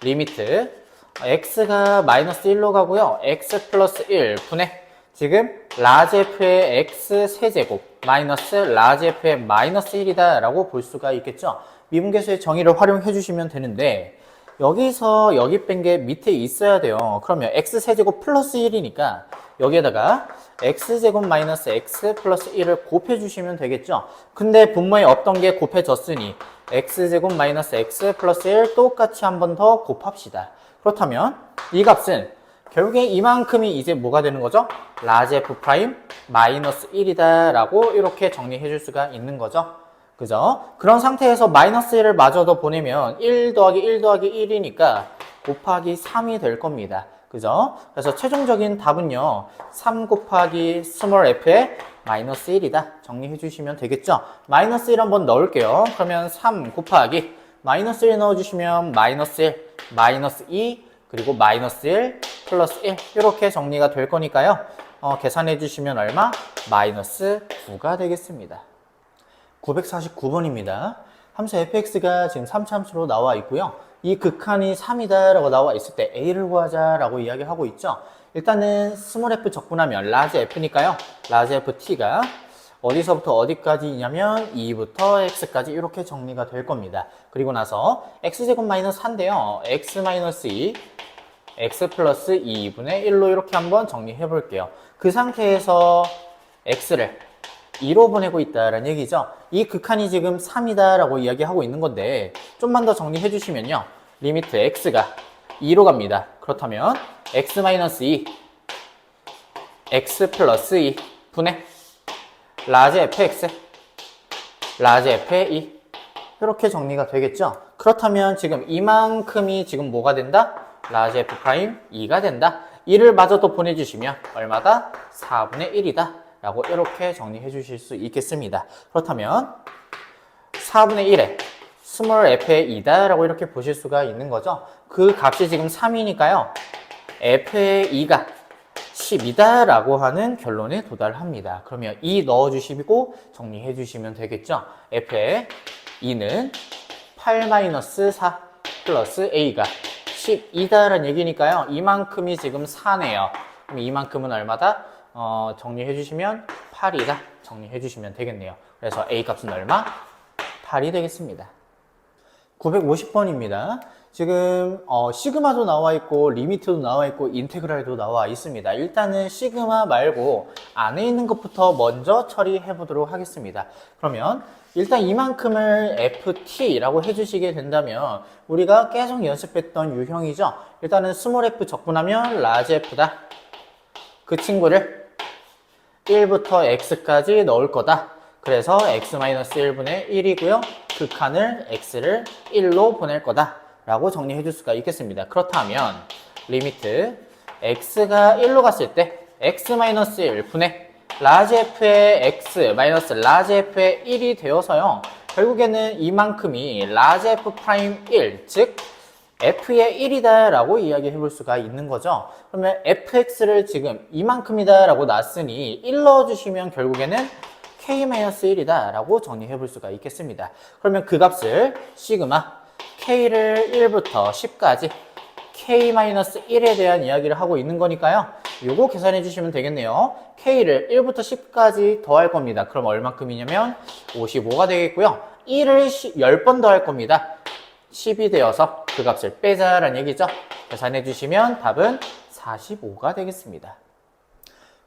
리미트 x가 마이너스 1로 가고요. x 플러스 1 분의 지금 라지 f의 x 세제곱 마이너스 라지 f의 마이너스 1이다 라고 볼 수가 있겠죠. 미분계수의 정의를 활용해 주시면 되는데 여기서 여기 뺀 게 밑에 있어야 돼요. 그러면 x 세제곱 플러스 1이니까 여기에다가 x제곱 마이너스 x 플러스 1을 곱해 주시면 되겠죠. 근데 분모에 없던 게 곱해졌으니 x제곱 마이너스 x 플러스 1 똑같이 한 번 더 곱합시다. 그렇다면 이 값은 결국에 이만큼이 이제 뭐가 되는 거죠? 라지 f 프라임 마이너스 1이다 라고 이렇게 정리해 줄 수가 있는 거죠. 그죠? 그런 상태에서 마이너스 1을 마저도 보내면 1 더하기 1 더하기 1이니까 곱하기 3이 될 겁니다. 그죠? 그래서 최종적인 답은요. 3 곱하기 스몰 f의 마이너스 1이다. 정리해 주시면 되겠죠? 마이너스 1 한번 넣을게요. 그러면 3 곱하기 마이너스 1 넣어주시면 마이너스 1, 마이너스 2, 그리고 마이너스 1, 플러스 1 이렇게 정리가 될 거니까요. 계산해 주시면 얼마? 마이너스 9가 되겠습니다. 949번입니다. 함수 fx가 지금 3차 함수로 나와 있고요. 이 극한이 3이다 라고 나와 있을 때 a를 구하자 라고 이야기하고 있죠. 일단은 스몰 f 적분하면 라지 f니까요. 라지 ft가 어디서부터 어디까지냐면 2부터 x까지 이렇게 정리가 될 겁니다. 그리고 나서 x제곱 마이너스 1인데요. x 마이너스 2 x 플러스 2분의 1로 이렇게 한번 정리해 볼게요. 그 상태에서 x를 2로 보내고 있다라는 얘기죠. 이 극한이 지금 3이다 라고 이야기하고 있는 건데 좀만 더 정리해 주시면요. 리미트 x가 2로 갑니다. 그렇다면 x-2 x 플러스 2 분의 라지 fx 라지 f의 2 이렇게 정리가 되겠죠. 그렇다면 지금 이만큼이 지금 뭐가 된다? 라지 f 프라임 2가 된다. 2를 마저 또 보내주시면 얼마다? 4분의 1이다 라고 이렇게 정리해 주실 수 있겠습니다. 그렇다면 4분의 1에 스몰 f의 2다 라고 이렇게 보실 수가 있는 거죠. 그 값이 지금 3이니까요. f의 2가 10이다 라고 하는 결론에 도달합니다. 그러면 2 넣어주시고 정리해 주시면 되겠죠. f의 2는 8-4 플러스 a가 12다 라는 얘기니까요. 이만큼이 지금 4네요. 그럼 이만큼은 얼마다? 정리해 주시면 8이다. 정리해 주시면 되겠네요. 그래서 a 값은 얼마? 8이 되겠습니다. 950번입니다. 지금 시그마도 나와 있고 리미트도 나와 있고 인테그랄도 나와 있습니다. 일단은 시그마 말고 안에 있는 것부터 먼저 처리해 보도록 하겠습니다. 그러면 일단 이만큼을 ft라고 해주시게 된다면 우리가 계속 연습했던 유형이죠. 일단은 스몰 f 적분하면 라지 f다. 그 친구를 1부터 x까지 넣을 거다. 그래서 x-1분의 1이고요. 극한을 x를 1로 보낼 거다 라고 정리해 줄 수가 있겠습니다. 그렇다면 리미트 x가 1로 갔을 때 x-1 분의 라지 f의 x 마이너스 라지 f의 1이 되어서요. 결국에는 이만큼이 라지 f 프라임 1, 즉 f의 1이다 라고 이야기해 볼 수가 있는 거죠. 그러면 fx를 지금 이만큼이다 라고 놨으니 1 넣어주시면 결국에는 k-1이다 라고 정리해 볼 수가 있겠습니다. 그러면 그 값을 시그마 k를 1부터 10까지 k-1에 대한 이야기를 하고 있는 거니까요. 요거 계산해 주시면 되겠네요. k를 1부터 10까지 더할 겁니다. 그럼 얼마큼이냐면 55가 되겠고요. 1을 10번 더할 겁니다. 10이 되어서 그 값을 빼자라는 얘기죠. 계산해 주시면 답은 45가 되겠습니다.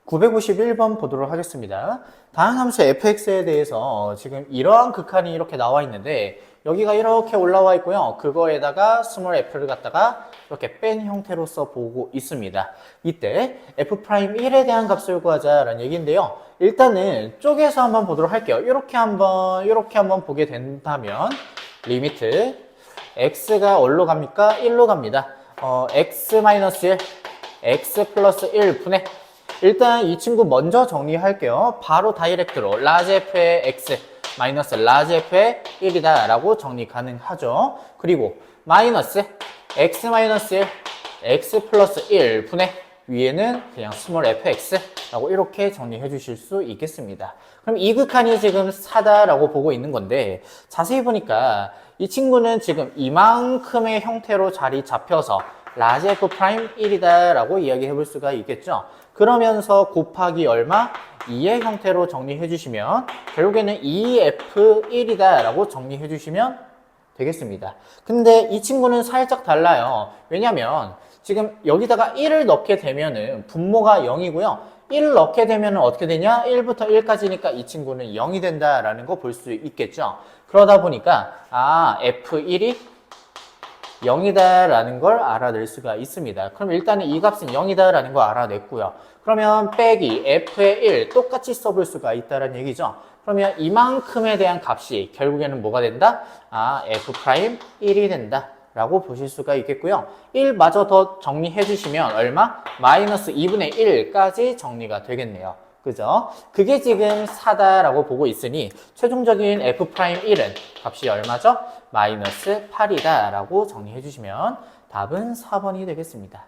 951번 보도록 하겠습니다. 다음 함수 fx에 대해서 지금 이러한 극한이 이렇게 나와 있는데 여기가 이렇게 올라와 있고요. 그거에다가 스몰 f를 갖다가 이렇게 뺀 형태로서 보고 있습니다. 이때 f'1에 대한 값을 구하자라는 얘기인데요. 일단은 쪼개서 한번 보도록 할게요. 이렇게 한번 보게 된다면 리미트 x가 어디로 갑니까? 1로 갑니다. x-1 x 플러스 1 분의 일단 이 친구 먼저 정리할게요. 바로 다이렉트로 라지 f의 x 마이너스 라지 f의 1이다 라고 정리 가능하죠. 그리고 마이너스 x 마이너스 1 x 플러스 1 분의 위에는 그냥 스몰 fx 라고 이렇게 정리해 주실 수 있겠습니다. 그럼 이 극한이 지금 4다 라고 보고 있는 건데 자세히 보니까 이 친구는 지금 이만큼의 형태로 자리 잡혀서 라지 f 프라임 1이다 라고 이야기해 볼 수가 있겠죠. 그러면서 곱하기 얼마? 2의 형태로 정리해 주시면 결국에는 2f1이다 라고 정리해 주시면 되겠습니다. 근데 이 친구는 살짝 달라요. 왜냐면 지금 여기다가 1을 넣게 되면은 분모가 0이고요. 1을 넣게 되면 어떻게 되냐? 1부터 1까지니까 이 친구는 0이 된다라는 거 볼 수 있겠죠. 그러다 보니까 f1이 0이다라는 걸 알아낼 수가 있습니다. 그럼 일단은 이 값은 0이다라는 걸 알아냈고요. 그러면 빼기 f의 1 똑같이 써볼 수가 있다는 얘기죠. 그러면 이만큼에 대한 값이 결국에는 뭐가 된다? f'1이 된다 라고 보실 수가 있겠고요. 1마저 더 정리해 주시면 얼마? 마이너스 2분의 1까지 정리가 되겠네요. 그죠? 그게 지금 4다라고 보고 있으니 최종적인 f'1은 값이 얼마죠? 마이너스 8이다 라고 정리해 주시면 답은 4번이 되겠습니다.